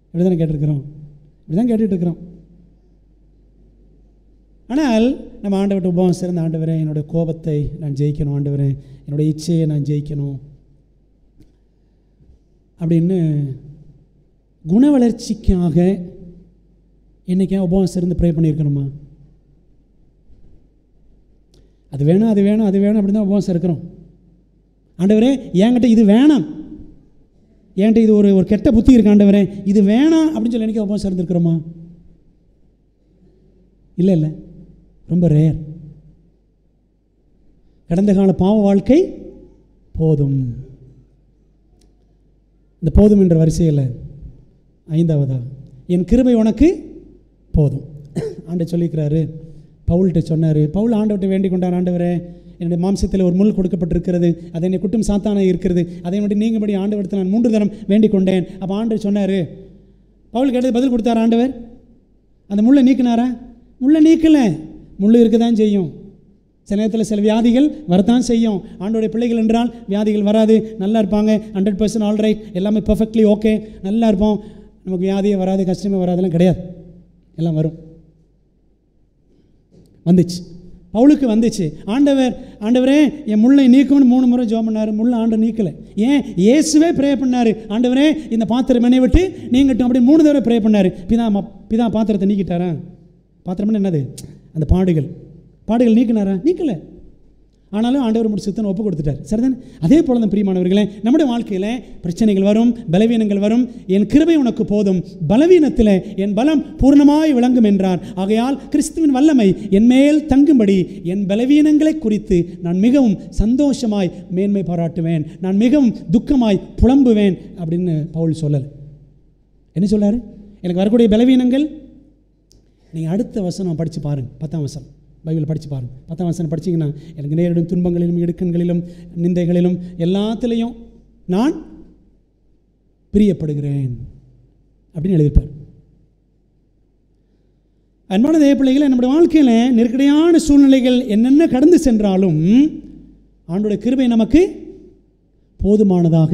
இப்படி தானே கேட்டிருக்கிறோம். இப்படி தான் கேட்டுட்டு இருக்கிறோம். ஆனால் நம்ம ஆண்டவர்கிட்ட உபவாசம் இருந்த, ஆண்டவரே என்னுடைய கோபத்தை நான் ஜெயிக்கணும், ஆண்டவரே என்னுடைய இச்சையை நான் ஜெயிக்கணும் அப்படின்னு குண வளர்ச்சிக்காக என்றைக்கா உபவாசம் இருந்து ப்ரே பண்ணியிருக்கணுமா? அது வேணும், அது வேணும், அது வேணும் அப்படி தான் உபவாசம் இருக்கிறோம். ஆண்டவரே என்கிட்ட இது வேணாம், என்கிட்ட இது ஒரு கெட்ட புத்தி இருக்கு, ஆண்டவரே இது வேணாம் அப்படின்னு சொல்லி என்னைக்கு உபவாசம் இருந்திருக்கிறோமா? இல்லை இல்லை, ரொம்ப ரேர். கடந்த கால பாவ வாழ்க்கை போதும். இந்த போதும் என்ற வரிசையில் 5வதா என் கிருபை உனக்கு போதும். ஆண்டவர் சொல்லிக்கிறாரு. பவுல்கிட்ட சொன்னார். பவுல் ஆண்டவர்கிட்ட வேண்டிக் கொண்டார். ஆண்டவரே என்னுடைய மாம்சத்தில் ஒரு முள் கொடுக்கப்பட்டிருக்கிறது, அதை என்னை குட்டும் சாத்தானாக இருக்கிறது, அதை மட்டும் நீங்கபடி ஆண்டவர்கிட்ட நான் 3 தரம் வேண்டிக் கொண்டேன். அப்போ ஆண்டவர் சொன்னார், பவுல் கேட்டது பதில் கொடுத்தார். ஆண்டவர் அந்த முள்ளை நீக்கினாரா? முள்ளை நீக்கலை. முள் இருக்க தான் செய்யும். சில நேரத்தில் சில வியாதிகள் வரத்தான் செய்யும். ஆண்டோடைய பிள்ளைகள் என்றால் வியாதிகள் வராது, நல்லா இருப்பாங்க, 100% ஆல் ரைட், எல்லாமே பர்ஃபெக்ட்லி ஓகே, நல்லா இருப்போம், நமக்கு வியாதியே வராது, கஷ்டமே வராதெல்லாம் கிடையாது, எல்லாம் வரும். வந்துச்சு, பவுலுக்கு வந்துச்சு. ஆண்டவரே என் முள்ளை நீக்கும்னு 3 முறை ஜெபம் பண்ணார். முள்ளை ஆண்டவர் நீக்கலை. ஏன்? இயேசுவே ப்ரே பண்ணார். ஆண்டவரே இந்த பாத்திரம் என்னை விட்டு நீங்கட்டும் அப்படி 3 தடவை ப்ரே பண்ணார். பிதா பாத்திரத்தை நீக்கிட்டாரா? பாத்திரம்னு என்னது? அந்த பாடுகள் நீக்கினாரா? நீக்கலை. ஆனாலும் ஆண்டவர் முடிச்சுத்தனை ஒப்பு கொடுத்துட்டார். சரிதானே? அதே போல தான் பிரியமானவர்களே, நம்முடைய வாழ்க்கையில் பிரச்சனைகள் வரும், பலவீனங்கள் வரும். என் கிருபை உனக்கு போதும், பலவீனத்தில் என் பலம் பூர்ணமாய் விளங்கும் என்றார். ஆகையால் கிறிஸ்துவின் வல்லமை என் மேல் தங்கும்படி என் பலவீனங்களை குறித்து நான் மிகவும் சந்தோஷமாய் மேன்மை பாராட்டுவேன், நான் மிகவும் துக்கமாய் புலம்புவேன் அப்படின்னு பவுல் சொல்லலை. என்ன சொல்லாரு? எனக்கு வரக்கூடிய பலவீனங்கள், நீங்கள் அடுத்த வசனம் படித்து பாருங்கள், 10ஆம் வசனம் பைபிள் படித்து பாருங்கள். 10ஆம் வசனம் படிச்சிங்கன்னா, எனக்கு நேரிடும் துன்பங்களிலும் இடுக்கண்களிலும் நிந்தைகளிலும் எல்லாத்துலேயும் நான் பிரியப்படுகிறேன் அப்படின்னு எழுதியிருப்பார். அன்பான தேவ பிள்ளைகளை, நம்முடைய வாழ்க்கையில் நெருக்கடியான சூழ்நிலைகள் என்னென்ன கடந்து சென்றாலும் ஆண்டோட கிருபை நமக்கு போதுமானதாக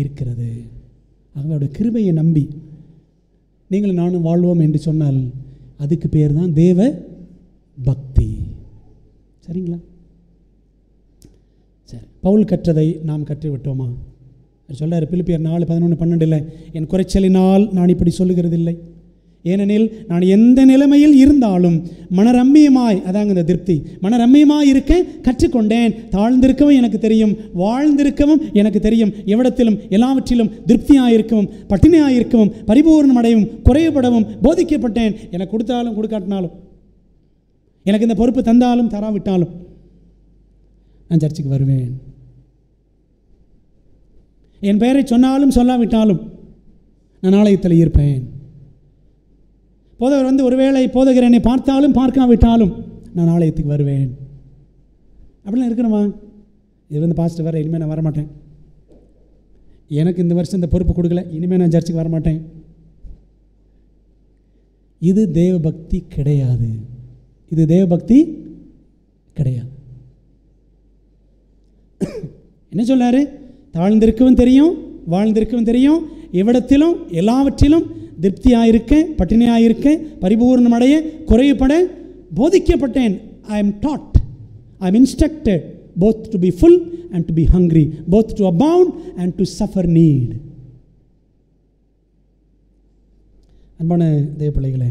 இருக்கிறது. ஆகவே அவருடைய கிருபையை நம்பி நீங்களும் நானும் வாழ்வோம் என்று சொன்னால் அதுக்கு பேர் தான் தேவ பக்தி. சரிங்களா? சரி, பவுல் கற்றதை நாம் கற்றுவிட்டோமா? சொல்றாரு பிலிப்பியர் 4:11-12, என் குறைச்சலினால் நான் இப்படி சொல்லுகிறதில்லை, ஏனெனில் நான் எந்த நிலைமையில் இருந்தாலும் மனரம்மியமாய், அதாங்க இந்த திருப்தி, மனரம்மியமாய் இருக்க கற்றுக்கொண்டேன். தாழ்ந்திருக்கவும் எனக்கு தெரியும், வாழ்ந்திருக்கவும் எனக்கு தெரியும். எவ்விடத்திலும் எல்லாவற்றிலும் திருப்தியாயிருக்கவும் பட்டினியாயிருக்கவும் பரிபூர்ணமடையவும் குறையப்படவும் போதிக்கப்பட்டேன். எனக்கு கொடுத்தாலும் கொடுக்காட்டினாலும், எனக்கு இந்த பொறுப்பு தந்தாலும் தராவிட்டாலும் நான் சர்ச்சுக்கு வருவேன். என் பெயரை சொன்னாலும் சொல்லாவிட்டாலும் நான் ஆலயத்தில் இருப்பேன். போதவர் வந்து ஒருவேளை போதகர் என்னை பார்த்தாலும் பார்க்காவிட்டாலும் நான் ஆலயத்துக்கு வருவேன். அப்படிலாம் இருக்கணுமா? இது வந்து பாஸ்டர் வர, இனிமேல் நான் வரமாட்டேன், எனக்கு இந்த வருஷம் இந்த பொறுப்பு கொடுக்கல, இனிமேல் நான் சர்ச்சுக்கு வரமாட்டேன். இது தேவ பக்தி கிடையாது. இது தேவ பக்தி கிடையாது. என்ன சொல்லாரு? தாழ்ந்திருக்கவும் தெரியும், வாழ்ந்திருக்கவும் தெரியும், எவ்விடத்திலும் எல்லாவற்றிலும் திருப்தியாயிருக்க பட்டினியாயிருக்க பரிபூர்ணமடைய குறையப்பட போதிக்கப்பட்டேன். I am taught, I am instructed both to be full and to be hungry, both to abound and to suffer need. அன்பான தேவ பிள்ளைகளே,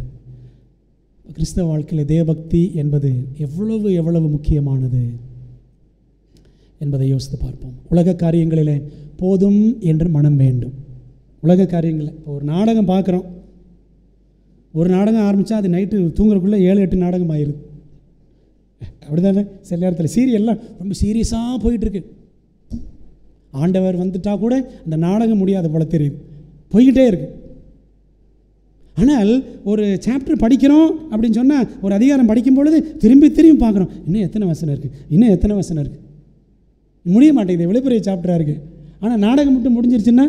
கிறிஸ்தவ வாழ்க்கையில் தேவபக்தி என்பது எவ்வளவு எவ்வளவு முக்கியமானது என்பதை யோசித்து பார்ப்போம். உலக காரியங்களில் போதும் என்று மனம் வேண்டும். உலக காரியங்களில் இப்போ ஒரு நாடகம் பார்க்குறோம், ஒரு நாடகம் ஆரம்பித்தா அது நைட்டு தூங்குறதுக்குள்ளே 7-8 நாடகம் ஆயிடுது. அப்படி தானே? சில நேரத்தில் சீரியல்லாம் ரொம்ப சீரியஸாக போயிட்டுருக்கு. ஆண்டவர் வந்துட்டா கூட அந்த நாடகம் முடியாத போல தெரியுது, போய்கிட்டே இருக்கு. ஆனால் ஒரு சாப்டர் படிக்கிறோம் அப்படின்னு சொன்னால், ஒரு அதிகாரம் படிக்கும் பொழுது திரும்பி திரும்பி பார்க்குறோம், இன்னும் எத்தனை வசனம் இருக்குது, இன்னும் எத்தனை வசனம் இருக்குது, முடிய மாட்டேங்குது, எவ்வளோ பெரிய சாப்டராக இருக்குது. ஆனால் நாடகம் மட்டும் முடிஞ்சிருச்சுன்னா,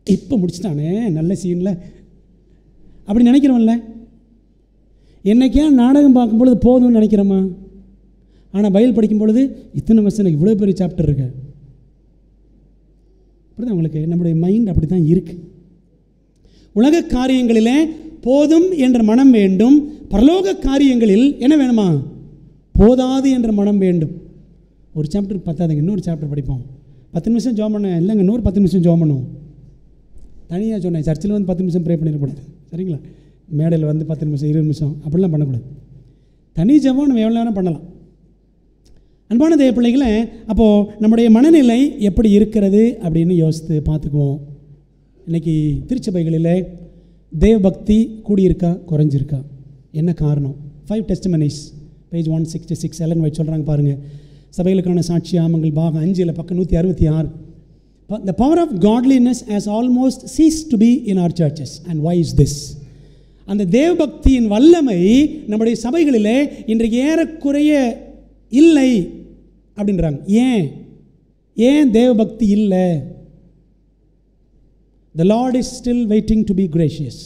இப்போ முடிச்சுட்டானே நல்ல சீனில் அப்படி நினைக்கிறோம்ல. என்னைக்கா நாடகம் பார்க்கும்பொழுது போதும்னு நினைக்கிறோமா? ஆனால் பைபிள் படிக்கும் பொழுது இத்தனை வசனம், இவ்வளோ பெரிய சாப்டர் இருக்கு. அப்படிதான் உங்களுக்கு நம்முடைய மைண்ட் அப்படி தான் இருக்குது. உலக காரியங்களிலே போதும் என்ற மனம் வேண்டும், பரலோக காரியங்களில் என்ன வேணுமா? போதாது என்ற மனம் வேண்டும். ஒரு சாப்டர் பத்தாதுங்க, இன்னொரு சாப்டர் படிப்போம். 10 நிமிஷம் ஜோம் பண்ண இல்லைங்க, இன்னொரு 10 நிமிஷம் ஜோம் பண்ணுவோம். தனியாக சொன்னேன், சர்ச்சில் வந்து 10 நிமிஷம் ப்ரே பண்ணிடக்கூடாது, சரிங்களா? மேடையில் வந்து 10 நிமிஷம் 20 நிமிஷம் அப்படிலாம் பண்ணக்கூடாது. தனி ஜெபம் நம்ம எவ்வளோ நேரம் பண்ணலாம். அன்பான தேவ பிள்ளைகளை, அப்போது நம்முடைய மனநிலை எப்படி இருக்கிறது அப்படின்னு யோசித்து பார்த்துக்குவோம். இன்றைக்கி திருச்சபைகளில் தேவபக்தி கூடியிருக்கா குறைஞ்சிருக்கா? என்ன காரணம்? 5 testimonies, பேஜ் 166 எலன் வைட் சொல்கிறாங்க பாருங்கள். சபைகளுக்கான சாட்சி ஆமங்கள் பாகம் 5 பக்கம் 166. The power of godliness has almost ceased to be in our churches. And why is this? அந்த தேவபக்தியின் வல்லமை நம்முடைய சபைகளிலே இன்றைக்கு ஏறக்குறைய இல்லை அப்படின்றாங்க. ஏன் தேவபக்தி இல்லை? The Lord is still waiting to be gracious.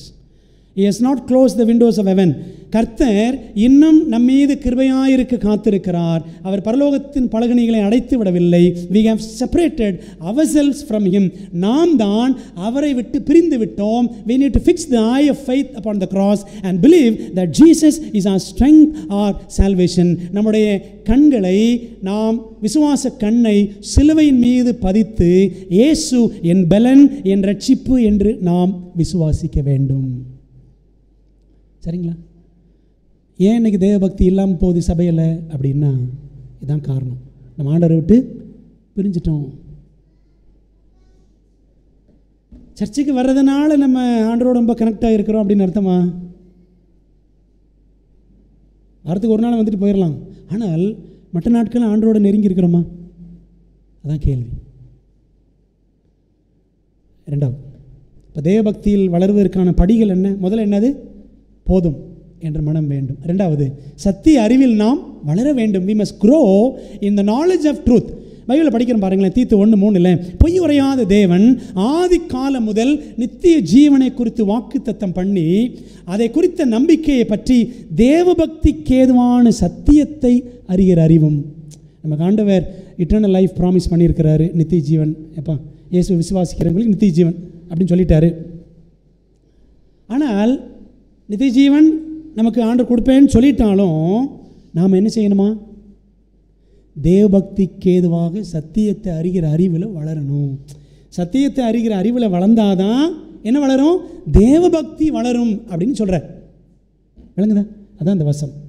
He has not closed the windows of heaven. கர்த்தர் இன்னும் நம்மீது கிருபையாயிருக்க காத்திருக்கிறார். அவர் பரலோகத்தின் பலகணிகளை அடைத்து விடவில்லை. We have separated ourselves from him. நாம் தான் அவரை விட்டு பிரிந்து விட்டோம். We need to fix the eye of faith upon the cross and believe that Jesus is our strength, our salvation. நம்முடைய கண்களை, நாம் விசுவாச கண்ணை சிலுவையின் மீது பதித்து, இயேசு என் பலன், என் ரட்சிப்பு என்று நாம் விசுவாசிக்க வேண்டும். சரிங்களா? ஏன் இன்னைக்கு தேவபக்தி இல்லாமல் போகுது சபையில் அப்படின்னா, இதுதான் காரணம். நம்ம ஆண்டவரை விட்டு பிரிஞ்சிட்டோம். சர்ச்சுக்கு வர்றதுனால நம்ம ஆண்டவரோட ரொம்ப கனெக்டாக இருக்கிறோம் அப்படின்னு அர்த்தமா? வாரத்துக்கு ஒரு நாள் வந்துட்டு போயிடலாம். ஆனால் மற்ற நாட்கள் ஆண்டவரோட நெருங்கி இருக்கிறோமா? அதான் கேள்வி. ரெண்டாவது, இப்போ தேவபக்தியில் வளர்வதற்கான படிகள் என்ன? முதல்ல என்னது? போதும் என்ற மனம் வேண்டும். ரெண்டாவது, சத்திய அறிவில் நாம் வளர வேண்டும். we must grow in the knowledge of truth. பைபிளில் படிக்கிறோம் பாருங்களேன், தீத்து 1:3 பொய் உரையாத தேவன் ஆதி காலம் முதல் நித்திய ஜீவனை குறித்து வாக்குத்தத்தம் பண்ணி அதை குறித்த நம்பிக்கையை பற்றி தேவபக்திக்கு ஏதுவான சத்தியத்தை அறிகிற அறிவும். நமக்கு ஆண்டவர் இட்டர்னல் லைஃப் ப்ராமிஸ் பண்ணியிருக்கிறாரு, நித்திய ஜீவன். எப்பா இயேசு விசுவாசிக்கிறவங்களுக்கு நித்திய ஜீவன் அப்படின்னு சொல்லிட்டாரு. ஆனால் நித்திய ஜீவன் நமக்கு ஆண்டவர் கொடுப்பேன்னு சொல்லிட்டாலும் நாம் என்ன செய்யணுமா? தேவபக்திக்கு ஏதுவாக சத்தியத்தை அறிகிற அறிவில் வளரணும். சத்தியத்தை அறிகிற அறிவில் வளர்ந்தாதான் என்ன வளரும்? தேவபக்தி வளரும் அப்படின்னு சொல்ற. விளங்குதா? அதான் அந்த வசனம்.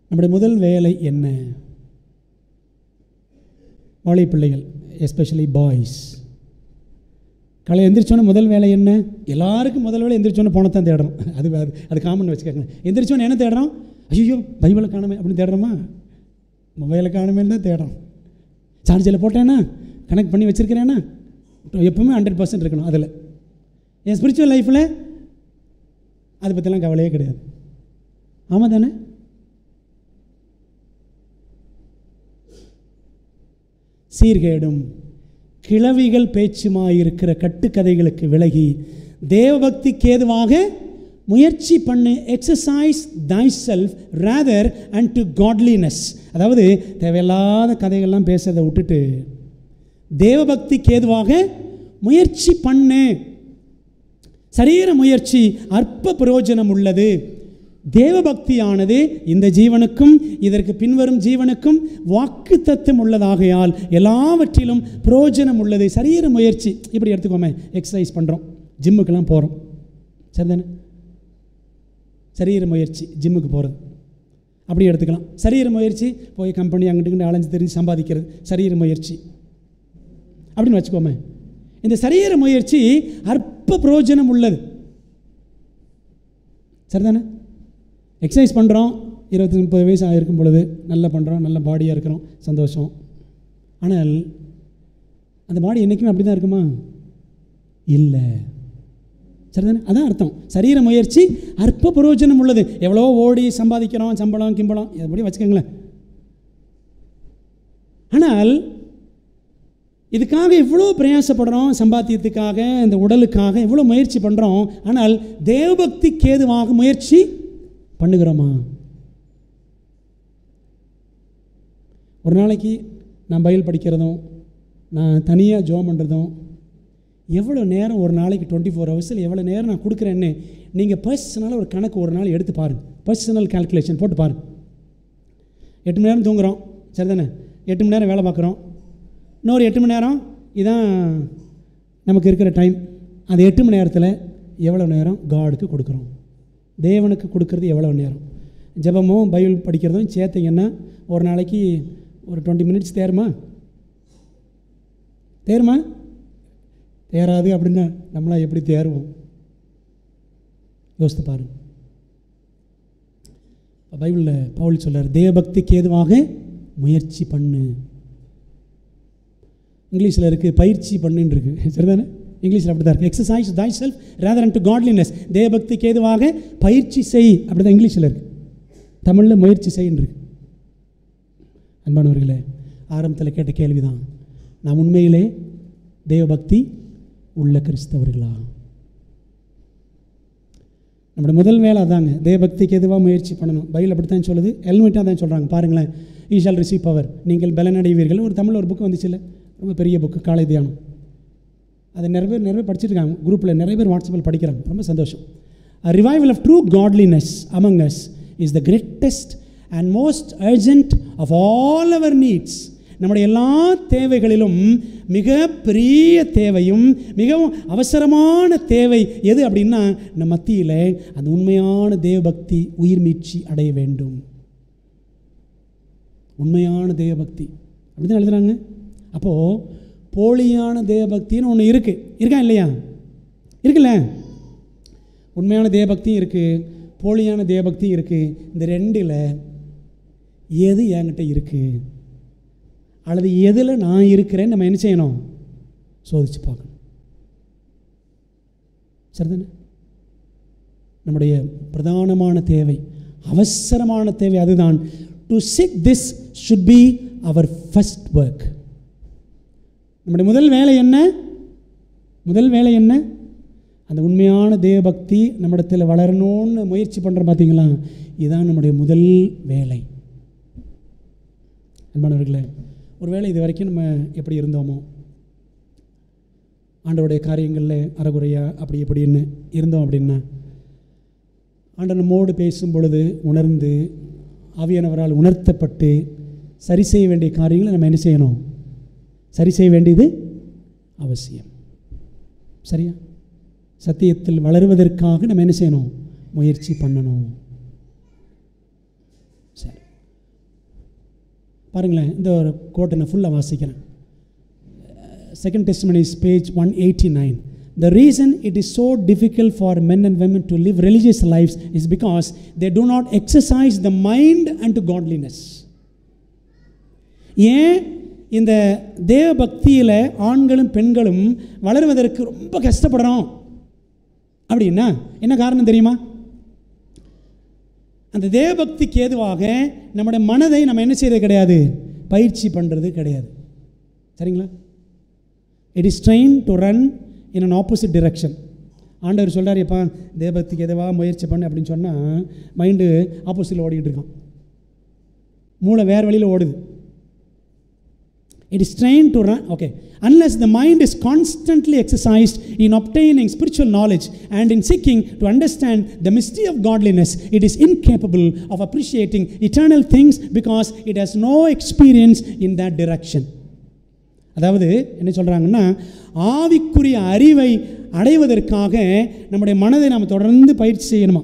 நம்முடைய முதல் வேலை என்ன? வாழை பிள்ளைகள், எஸ்பெஷலி பாய்ஸ், காலை எந்திரிச்சோன்னே முதல் வேலை என்ன? எல்லாருக்கும் முதல் வேலை எந்திரிச்சோன்னே போனத்தான் தேடுறோம். அது காமன் வச்சுக்கோங்க. எந்திரிச்சோன்னே என்ன தேடுறோம்? ஐயோ பைபிளை காணுமே அப்படின்னு தேடுறோமா? மொபைலை காணுமேன்னு தான் தேடுறோம். சார்ஜில் போட்டேன்னா, கனெக்ட் பண்ணி வச்சுருக்கிறேன்னா, எப்பவுமே 100% இருக்கணும் அதில். என் ஸ்பிரிச்சுவல் லைஃப்பில் அதை பற்றிலாம் கவலையே கிடையாது. ஆமாம் தானே? சீர்கேடும் கிளவிகள் பேச்சுமாயிருக்கிற கட்டுக்கதைகளுக்கு விலகி தேவபக்திக்கு ஏதுவாக முயற்சி பண்ணு. Exercise thyself rather and to godliness. அதாவது தேவையில்லாத கதைகள்லாம் பேசுறதை விட்டுட்டு தேவபக்திக்கு ஏதுவாக முயற்சி பண்ணு. சரீர முயற்சி அற்ப பிரயோஜனம் உள்ளது. தேவபக்தியானது இந்த ஜீவனுக்கும் இதற்கு பின்வரும் ஜீவனுக்கும் வாக்குத்தத்தம் உள்ளதாகையால் எல்லாவற்றிலும் பிரயோஜனம் உள்ளது. சரீர முயற்சி இப்படி எடுத்துக்கோமே, எக்ஸசைஸ் பண்ணுறோம், ஜிம்முக்கெல்லாம் போகிறோம், சரிதானே? சரீர முயற்சி ஜிம்முக்கு போகிறது அப்படி எடுத்துக்கலாம். சரீர முயற்சி போய் கம்பெனி அங்கிட்டு அலைஞ்சு தெரிஞ்சு சம்பாதிக்கிறது சரீர முயற்சி அப்படின்னு வச்சுக்கோமே. இந்த சரீர முயற்சி அற்ப பிரயோஜனம் உள்ளது, சரிதானே? எக்ஸசைஸ் பண்ணுறோம், 20-30 வயசு ஆகிருக்கும் பொழுது நல்லா பண்ணுறோம், நல்ல பாடியாக இருக்கிறோம், சந்தோஷம். ஆனால் அந்த பாடி என்றைக்குமே அப்படி தான் இருக்குமா? இல்லை, சரிதானே? அதான் அர்த்தம். சரீர முயற்சி அற்ப பிரயோஜனம் உள்ளது. எவ்வளோ ஓடி சம்பாதிக்கிறோம், சம்பளம் கிம்பளம் எப்படி வச்சுக்கோங்களேன். ஆனால் இதுக்காக இவ்வளோ பிரயாசப்படுறோம், சம்பாத்தியத்துக்காக, இந்த உடலுக்காக இவ்வளோ முயற்சி பண்ணுறோம். ஆனால் தேவபக்திக்கு ஏதுவாக முயற்சி பண்ணுகிறோமா? ஒரு நாளைக்கு நான் பைபிள் படிக்கிறதும் நான் தனியாக ஜெபம் பண்ணுறதும் எவ்வளோ நேரம் ஒரு நாளைக்கு 24 ஹவர்ஸில் எவ்வளோ நேரம் நான் கொடுக்குறேன்னு நீங்கள் பர்சனலாக ஒரு கணக்கு ஒரு நாள் எடுத்து பாருங்கள். பர்சனல் கால்குலேஷன் போட்டு பாருங்கள். 8 மணி நேரம் தூங்குகிறோம், சரிதானே? 8 மணி நேரம் வேலை பார்க்குறோம், இன்னொரு 8 மணி நேரம் இதான் நமக்கு இருக்கிற டைம். அந்த 8 மணி நேரத்தில் எவ்வளோ நேரம் காடுக்கு கொடுக்குறோம்? தேவனுக்கு கொடுக்கறது எவ்வளோ நேரம்? ஜெபமும் பைபிள் படிக்கிறதும் சேர்த்திங்கன்னா ஒரு நாளைக்கு ஒரு 20 மினிட்ஸ் தேருமா? தேராது அப்படின்னா நம்மளாம் எப்படி தேருவோம்? யோசித்து பாருங்கள். பைபிளில் பவுல் சொல்றார், தேவபக்திக்கு ஏதுவாக முயற்சி பண்ணு. இங்கிலீஷில் இருக்குது பயிற்சி பண்ணுன்னு இருக்குது, சரிதானே? இங்கிலீஷில் அப்படி தான் இருக்குது. Exercise thyself rather and to godliness. தேவபக்திக்கு ஏதுவாக பயிற்சி செய், அப்படி தான் இங்கிலீஷில் இருக்குது. தமிழில் முயற்சி செய்ன்னு இருக்கு. அன்பானவர்களே, ஆரம்பத்தில் கேட்ட கேள்வி தான், நாம் உண்மையிலே தேவபக்தி உள்ள கிறிஸ்தவர்களா? நம்மளோட முதல் வேலை அதாங்க, தேவபக்திக்கு எதுவாக முயற்சி பண்ணணும். பைபிள் அப்படி தான் சொல்லுது, ஹெல்மெட்டாக தான் சொல்கிறாங்க. பாருங்களேன், ஈ ஷால் ரிசீவ் பவர், நீங்கள் பலனடைவீர்கள். ஒரு தமிழில் ஒரு புக்கு வந்துச்சு இல்லை, ரொம்ப பெரிய புக்கு, காலை தியானம். அதை நிறைய பேர் படிச்சிருக்காங்க, குரூப்பில் நிறைய பேர் வாட்ஸ்அப்பில் படிக்கிறாங்க, ரொம்ப சந்தோஷம். A revival of true godliness among us is the greatest and most urgent of all our needs. நம்முடைய எல்லா தேவைகளிலும் மிக பெரிய தேவையும் மிகவும் அவசரமான தேவை எது அப்படின்னா, நம்ம மத்தியில் அந்த உண்மையான தேவபக்தி உயிர் மீட்சி அடைய வேண்டும். உண்மையான தேவபக்தி அப்படி தான் எழுதுகிறாங்க. அப்போது போலியான தேவபக்தின்னு ஒன்று இருக்கா இல்லையா? இருக்குல்ல. உண்மையான தேவபக்தியும் இருக்குது, போலியான தேவபக்தியும் இருக்குது. இந்த ரெண்டில் எது என்கிட்ட இருக்குது அல்லது எதில் நான் இருக்கிறேன்னு நம்ம என்ன செய்யணும்? சோதித்து பார்க்கணும். சரிதானே? நம்முடைய பிரதானமான தேவை, அவசரமான தேவை அதுதான். To seek this should be our first work. நம்முடைய முதல் வேலை என்ன? அந்த உண்மையான தேவபக்தி நம்மிடத்தில் வளரணும்னு முயற்சி பண்ணுறோம் பார்த்தீங்களா? இதுதான் நம்முடைய முதல் வேலை. அன்பானவர்களே, ஒருவேளை இது வரைக்கும் நம்ம எப்படி இருந்தோமோ, ஆண்டவருடைய காரியங்களில் அறகுறையா அப்படி எப்படின்னு இருந்தோம் அப்படின்னா, ஆண்டவர் நம்மோடு பேசும் பொழுது உணர்ந்து ஆவியானவரால் உணர்த்தப்பட்டு சரி செய்ய வேண்டிய காரியங்களை நம்ம என்ன செய்யணும்? சரி செய்ய வேண்டியது அவசியம். சரியா? சத்தியத்தில் வளருவதற்காக நம்ம என்ன செய்யணும்? முயற்சி பண்ணணும். சரி, பாருங்களேன், இந்த ஒரு கோட்டை நான் ஃபுல்லாக வாசிக்கிறேன். 2 Testimonies page 189. The reason it is so difficult for men and women to live religious lives is because they do not exercise the mind unto godliness. ஏன் இந்த தேவ பக்தியில் ஆண்களும் பெண்களும் வளருவதற்கு ரொம்ப கஷ்டப்படுறோம் அப்படின்னா என்ன காரணம் தெரியுமா? அந்த தேவபக்திக்கு ஏதுவாக நம்முடைய மனதை நம்ம என்ன செய்கிறது கிடையாது? பயிற்சி பண்ணுறது கிடையாது. சரிங்களா? It is train to run in an opposite direction. ஆண்டவர் சொல்கிறார், எப்பா தேவபக்திக்கு எதுவாக முயற்சி பண்ணு அப்படின்னு சொன்னால் மைண்டு ஆப்போசிட்டில் ஓடிக்கிட்டு இருக்கான், மூளை வேறு வழியில் ஓடுது. It is trained to run, okay. Unless the mind is constantly exercised in obtaining spiritual knowledge and in seeking to understand the mystery of godliness, it is incapable of appreciating eternal things because it has no experience in that direction. அதாவது என்ன சொல்கிறாங்கன்னா, ஆவிக்குரிய அறிவை அடைவதற்காக நம்முடைய மனதை நாம் தொடர்ந்து பயிற்சி செய்யணுமா?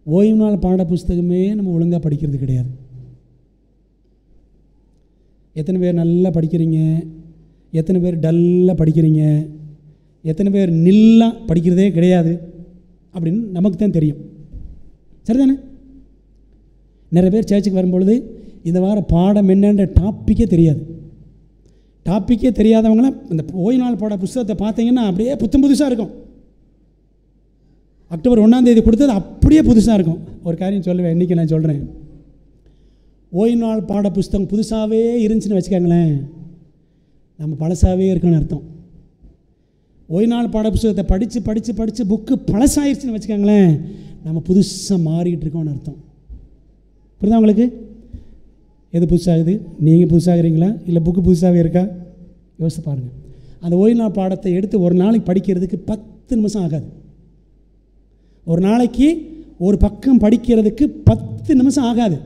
ஓய்வு நாள் பாட புஸ்தகமே நம்ம ஒழுங்காக படிக்கிறது கிடையாது. எத்தனை பேர் நல்லா படிக்கிறீங்க? எத்தனை பேர் டல்லாக படிக்கிறீங்க? எத்தனை பேர் நில்லாக படிக்கிறதே கிடையாது அப்படின்னு நமக்கு தான் தெரியும். சரிதானே? நிறைய பேர் சர்ச்சுக்கு வரும்பொழுது இந்த வார பாடம் என்னன்ற டாப்பிக்கே தெரியாது. டாப்பிக்கே தெரியாதவங்களாம் இந்த ஓய்வு நாள் பாட புஸ்தகத்தை பார்த்தீங்கன்னா அப்படியே புதுசாக இருக்கும். அக்டோபர் 1 கொடுத்தது அப்படியே புதுசாக இருக்கும். ஒரு காரியம் சொல்லுவேன், இன்றைக்கி நான் சொல்கிறேன். ஓய்வு நாள் பாட புஸ்தகம் புதுசாகவே இருந்துச்சுன்னு வச்சுக்கோங்களேன், நம்ம பழசாகவே இருக்குன்னு அர்த்தம். ஓய்வு நாள் பாட புஸ்தகத்தை படித்து படித்து படித்து புக்கு பழசாயிருச்சுன்னு வச்சுக்கோங்களேன், நம்ம புதுசாக மாறிக்கிட்டு இருக்கோம்னு அர்த்தம். புரியுதா உங்களுக்கு? எது புதுசாகுது? நீங்கள் புதுசாகிறீங்களா இல்லை புக்கு புதுசாகவே இருக்கா? யோசித்து பாருங்கள். அந்த ஓய்வு நாள் பாடத்தை எடுத்து ஒரு நாளைக்கு படிக்கிறதுக்கு 10 நிமிஷம் ஆகாது. ஒரு நாளைக்கு ஒரு பக்கம் படிக்கிறதுக்கு 10 நிமிஷம் ஆகாது.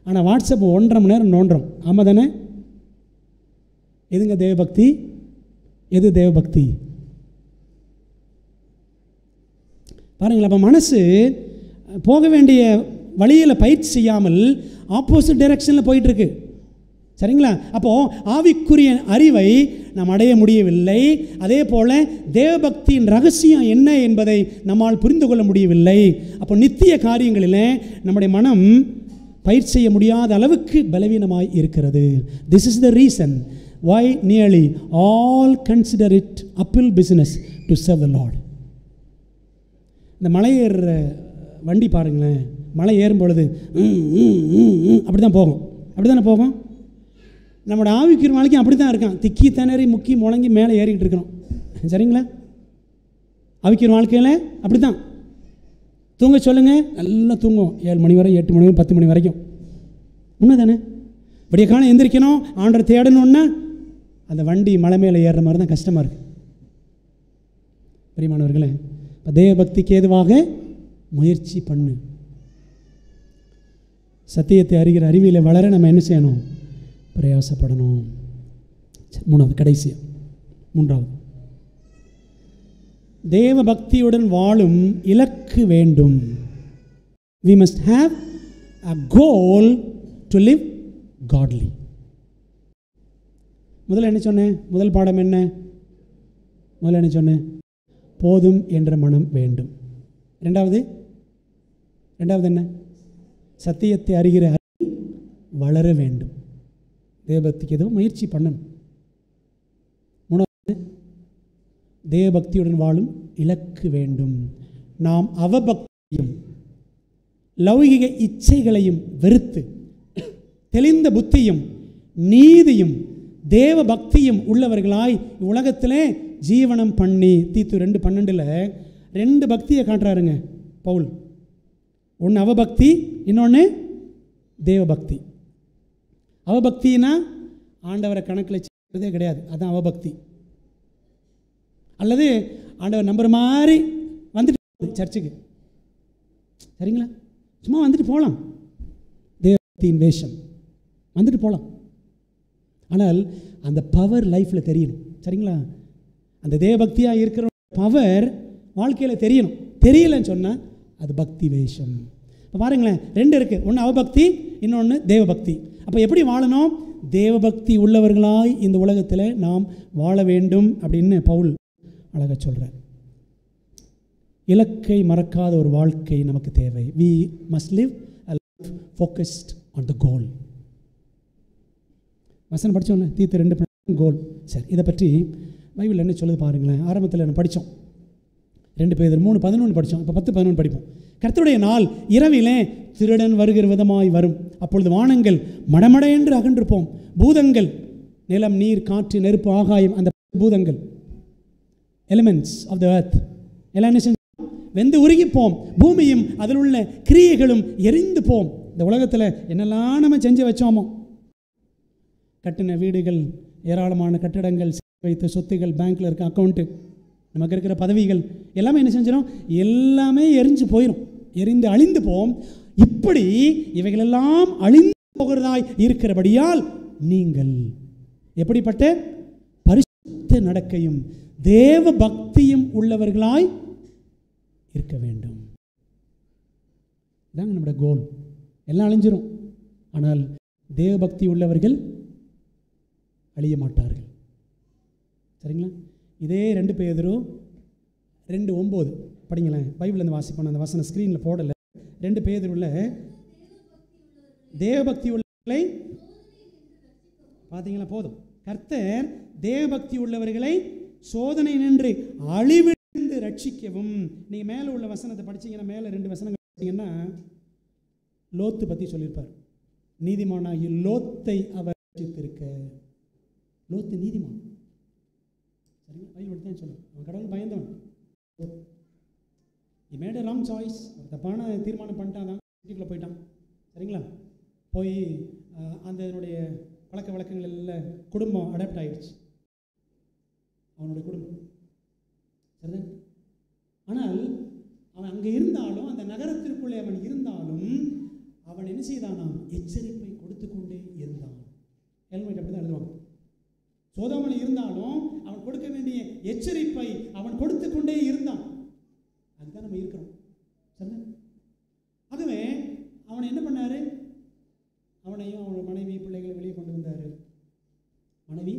ஆனால் வாட்ஸ்அப் 1.5 மணி நேரம் நோண்டுறோம். ஆமாம் தானே? எதுங்க தேவபக்தி? எது தேவபக்தி? பாருங்களேன், அப்போ மனசு போக வேண்டிய வழியில் பயிற்சி செய்யாமல் ஆப்போசிட் டைரக்ஷனில் போயிட்டுருக்கு. சரிங்களா? அப்போது ஆவிக்குரிய அறிவை நாம் அடைய முடியவில்லை. அதே போல் தேவபக்தியின் ரகசியம் என்ன என்பதை நம்மால் புரிந்து கொள்ள முடியவில்லை. அப்போ நித்திய காரியங்களில் நம்முடைய மனம் பயிற்சி செய்ய முடியாத அளவுக்கு பலவீனமாய் இருக்கிறது. This is the reason why nearly all consider it uphill business to serve the Lord. இந்த மலை ஏறுற வண்டி பாருங்களேன், மலை ஏறும் பொழுது அப்படி தான் போகும். அப்படி தானே போகும். நம்மளோட ஆவிக்குரிய வாழ்க்கையும் அப்படி தான் இருக்கான். திக்கி திணறி முக்கி முழங்கி மேலே ஏறிக்கிட்டு இருக்கிறோம். சரிங்களா? ஆவிக்குரிய வாழ்க்கையில் அப்படி தான். தூங்க சொல்லுங்கள், நல்லா தூங்கும். 7 மணி வரை, 8 மணி வரை, 10 மணி வரைக்கும். உண்மை தானே? விடிய காலம் எந்திரிக்கணும், ஆண்டரை தேடணுன்னா அந்த வண்டி மலை மேலே ஏறுற மாதிரி தான் கஷ்டமாக இருக்குது. பிரியமானவர்களே, இப்போ தேவபக்திக்கு ஏதுவாக முயற்சி பண்ணு. சத்தியத்தை அறிகிற அறிவியில் வளர நம்ம என்ன செய்யணும்? பிரயாசப்படணும். 3வது, கடைசியாக 3வது, தேவ பக்தியுடன் வாழும் இலக்கு வேண்டும். We must have a goal to live godly. முதல்ல என்ன சொன்னேன்? முதல் பாடம் என்ன? முதல்ல என்ன சொன்னேன்? போதும் என்ற மனம் வேண்டும். ரெண்டாவது என்ன? சத்தியத்தை அறிகிற அறிவு வளர வேண்டும். தேவபக்திக்கு எதுவும் முயற்சி பண்ணணும். மூணாவது, தேவபக்தியுடன் வாழும் இலக்கு வேண்டும். நாம் அவபக்தியும் லௌகிக இச்சைகளையும் வெறுத்து தெளிந்த புத்தியும் நீதியும் தேவ பக்தியும் உள்ளவர்களாய் உலகத்திலே ஜீவனம் பண்ணி. தீத்து 2:12 2 பக்தியை காட்டுறாருங்க பவுல். ஒன்று அவபக்தி, இன்னொன்று தேவபக்தி. அவபக்தினா ஆண்டவரை கணக்கில் செய்கிறதே கிடையாது, அதுதான் அவபக்தி. அல்லது ஆண்டவர் நம்புற மாதிரி வந்துட்டு சர்ச்சுக்கு, சரிங்களா, சும்மா வந்துட்டு போகலாம், தேவபக்தியின் வேஷம் வந்துட்டு போகலாம். ஆனால் அந்த பவர் லைஃப்பில் தெரியணும், சரிங்களா. அந்த தேவபக்தியாக இருக்கிற பவர் வாழ்க்கையில் தெரியணும். தெரியலன்னு சொன்னால் அது பக்தி வேஷம். இப்போ பாருங்களேன், 2 இருக்குது. ஒன்று அவபக்தி, இன்னொன்று தேவபக்தி. அப்போ எப்படி வாழணும்? தேவபக்தி உள்ளவர்களாய் இந்த உலகத்தில் நாம் வாழ வேண்டும் அப்படின்னு பவுல் அழகாக சொல்கிறார். இலக்கை மறக்காத ஒரு வாழ்க்கை நமக்கு தேவை. we must live a life focused on the goal. வசனம் படித்தோம்ல, தீத்து 2 கோல். சரி, இதை பற்றி பைபிள் என்ன சொல்லுது பாருங்களேன். ஆரம்பத்தில் என்ன படித்தோம்? 2 பேதுரு 3:11 படித்தோம். இப்போ 10:11 படிப்போம். கர்த்தருடைய நாள் இரவிலே திருடன் வருகிற விதமாய் வரும். அப்பொழுது வானங்கள் மடமட என்று அகன்றிருப்போம். பூதங்கள், நிலம், நீர், காற்று, நெருப்பு, ஆகாயம், அந்த பூதங்கள், எலிமெண்ட்ஸ் ஆஃப் த எர்த் எல்லாம் என்ன செஞ்சோம்? வெந்து உருகிப்போம். பூமியும் அதில் உள்ள கிரியைகளும் எரிந்து போம். இந்த உலகத்தில் என்னெல்லாம் நம்ம செஞ்சு வச்சோமோ, கட்டின வீடுகள், ஏராளமான கட்டிடங்கள், வைத்த சொத்துகள், பேங்க்கில் இருக்க அக்கௌண்ட்டு, நமக்கு இருக்கிற பதவிகள் எல்லாமே என்ன செஞ்சிடும்? எல்லாமே எரிஞ்சு போயிடும், எரிந்து அழிந்து போம். இப்படி இவைகளெல்லாம் அழிந்து போகிறதாய் இருக்கிறபடியால் நீங்கள் எப்படிப்பட்ட பரிசுத்த நடக்கையும் தேவ பக்தியும் உள்ளவர்களாய் இருக்க வேண்டும். இதாங்க நம்முடைய கோல். எல்லாம் அழிஞ்சிரும், ஆனால் தேவ பக்தி உள்ளவர்கள் அழிய மாட்டார்கள், சரிங்களா. இதே 2 பேதுரு 2:9 படிங்களேன். பைபிள் அந்த வாசிப்போம், அந்த வசனம் ஸ்க்ரீனில் போடலை. 2 பேதுருவில் தேவபக்தி உள்ளவர்களை பார்த்தீங்களா? போதும். கர்த்தர் தேவபக்தி உள்ளவர்களை சோதனை நின்று அழிவிலிருந்து ரட்சிக்கவும். நீங்கள் மேலே உள்ள வசனத்தை படிச்சீங்கன்னா, மேலே 2 வசனங்கள் படிச்சீங்கன்னா லோத்து பற்றி சொல்லியிருப்பார். நீதிமானாகி லோத்தை அவர் ரட்சித்திருக்க. லோத்து நீதிமான், சரிங்களா. பைபிள் தான் சொல்லுவோம், அவன் கடவுள் பயந்தவன். he made a wrong choice. ஒரு தப்பான தீர்மானம் பண்ணிட்டான், தான் வீட்டுக்குள்ளே போயிட்டான், சரிங்களா. போய் அதனுடைய பழக்க வழக்கங்கள் எல்லாம் குடும்பம் அடாப்ட் ஆகிடுச்சு, அவனுடைய குடும்பம், சரிதான். ஆனால் அவன் அங்கே இருந்தாலும், அந்த நகரத்திற்குள்ளே அவன் இருந்தாலும், அவன் என்ன செய்தானா? எச்சரிப்பை கொடுத்து கொண்டே இருந்தான். ஹெல்மெட் அப்படி தான் எழுதுவாங்க. சோதோமில் இருந்தாலும் அவன் கொடுக்க வேண்டிய எச்சரிப்பை அவன் கொடுத்து கொண்டே இருந்தான். அதுதான் நம்ம இருக்கிறோம், சரிதான். ஆகவே அவனை என்ன பண்ணாரு? அவனையும் அவனோட மனைவி, பிள்ளைகளை வெளியே கொண்டு வந்தார். மனைவி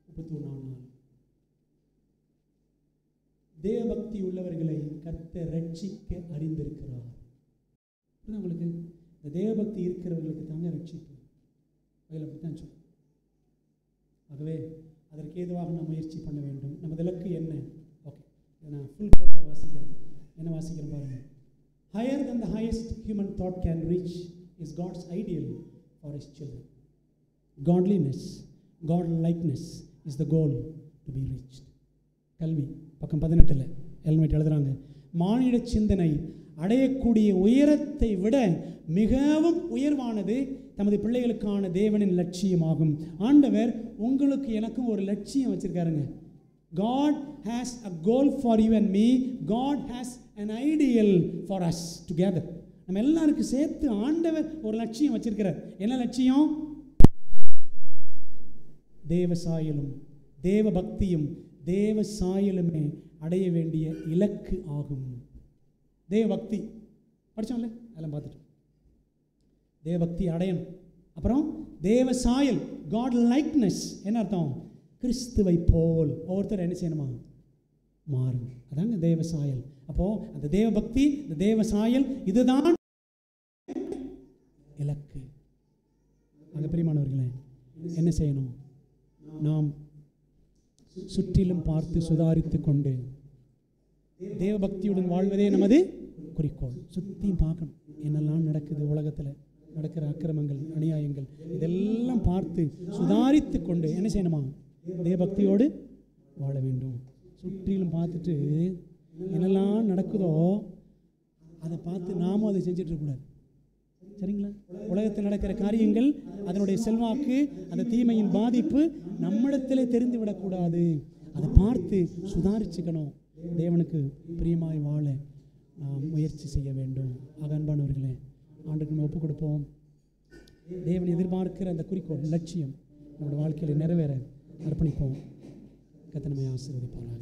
31 நாள். தேவபக்தி உள்ளவர்களை கர்த்தர் ரட்சிக்க அறிந்திருக்கிறார். உங்களுக்கு இந்த தேவபக்தி இருக்கிறவர்களுக்கு தாங்க ரட்சிப்பு. அதில் அப்படித்தான் சொல்லும். ஆகவே அதற்கு ஏதுவாக நாம் முயற்சி பண்ண வேண்டும். நமது இலக்கு என்ன? ஓகே, நான் ஃபுல் கோட்டை வாசிக்கிறேன். என்ன வாசிக்கிறேன் பாருங்கள். Higher than the highest human thought can reach is God's ideal for his children. Godliness, God-likeness is the goal to be reached. கல்வி பக்கம் 18 ஹெல்மெட் எழுதுகிறாங்க. மானிட சிந்தனை அடையக்கூடிய உயரத்தை விட மிகவும் உயர்வானது தமது பிள்ளைகளுக்கான தேவனின் லட்சியமாகும். ஆண்டவர் உங்களுக்கு எனக்கும் ஒரு லட்சியம் வச்சிருக்காருங்க. God has a goal for you and me. God has an ideal for us together. நம்ம எல்லாருக்கும் சேர்த்து ஆண்டவர் ஒரு லட்சியம் வச்சிருக்கிறார். என்ன லட்சியம்? தேவ சாயலும் தேவ பக்தியும் தேவ சாயலுமே அடைய வேண்டிய இலக்கு ஆகும். தேவ பக்தி படித்தோம்ல, அதெல்லாம் பார்த்துட்டோம். தேவபக்தி அடையணும். அப்புறம் தேவ சாயல், காட் லைக்னஸ். என்ன அர்த்தம்? கிறிஸ்துவை போல் ஒவ்வொருத்தர் என்ன செய்யணுமா? மாறும். அதாங்க தேவ சாயல். அப்போது அந்த தேவ பக்தி, இந்த தேவ சாயல், இதுதான் இலக்கு. ஆக பிரியமானவர்களே, என்ன செய்யணும்? நாம் சுற்றிலும் பார்த்து சுதாரித்து கொண்டு தேவ பக்தியுடன் வாழ்வதே நமது குறிக்கோள். சுற்றியும் பார்க்கணும், என்னெல்லாம் நடக்குது உலகத்தில், நடக்கிற அக்கிரமங்கள், அநியாயங்கள், இதெல்லாம் பார்த்து சுதாரித்து கொண்டு என்ன செய்யணுமா? தேவபக்தியோடு வாழ வேண்டும். சுற்றிலும் பார்த்துட்டு என்னெல்லாம் நடக்குதோ அதை பார்த்து நாமும் அதை செஞ்சுட்டு இருக்கக்கூடாது. சரிங்களா? உலகத்தில் நடக்கிற காரியங்கள், அதனுடைய செல்வாக்கு, அந்த தீமையின் பாதிப்பு நம்மிடத்திலே தெரிந்து விடக்கூடாது. அதை பார்த்து சுதாரிச்சுக்கணும். தேவனுக்கு பிரியமாய் வாழ நாம் முயற்சி செய்ய வேண்டும். ஆக அன்பானவர்களே, ஆண்டுக்கு நம்ம ஒப்புக் கொடுப்போம். தேவன் எதிர்பார்க்கிற அந்த குறிக்கோள், லட்சியம் நம்முடைய வாழ்க்கையில் நிறைவேற அர்ப்பணிப்போம். கர்த்தர் நம்மை ஆசீர்வதிப்பாராக.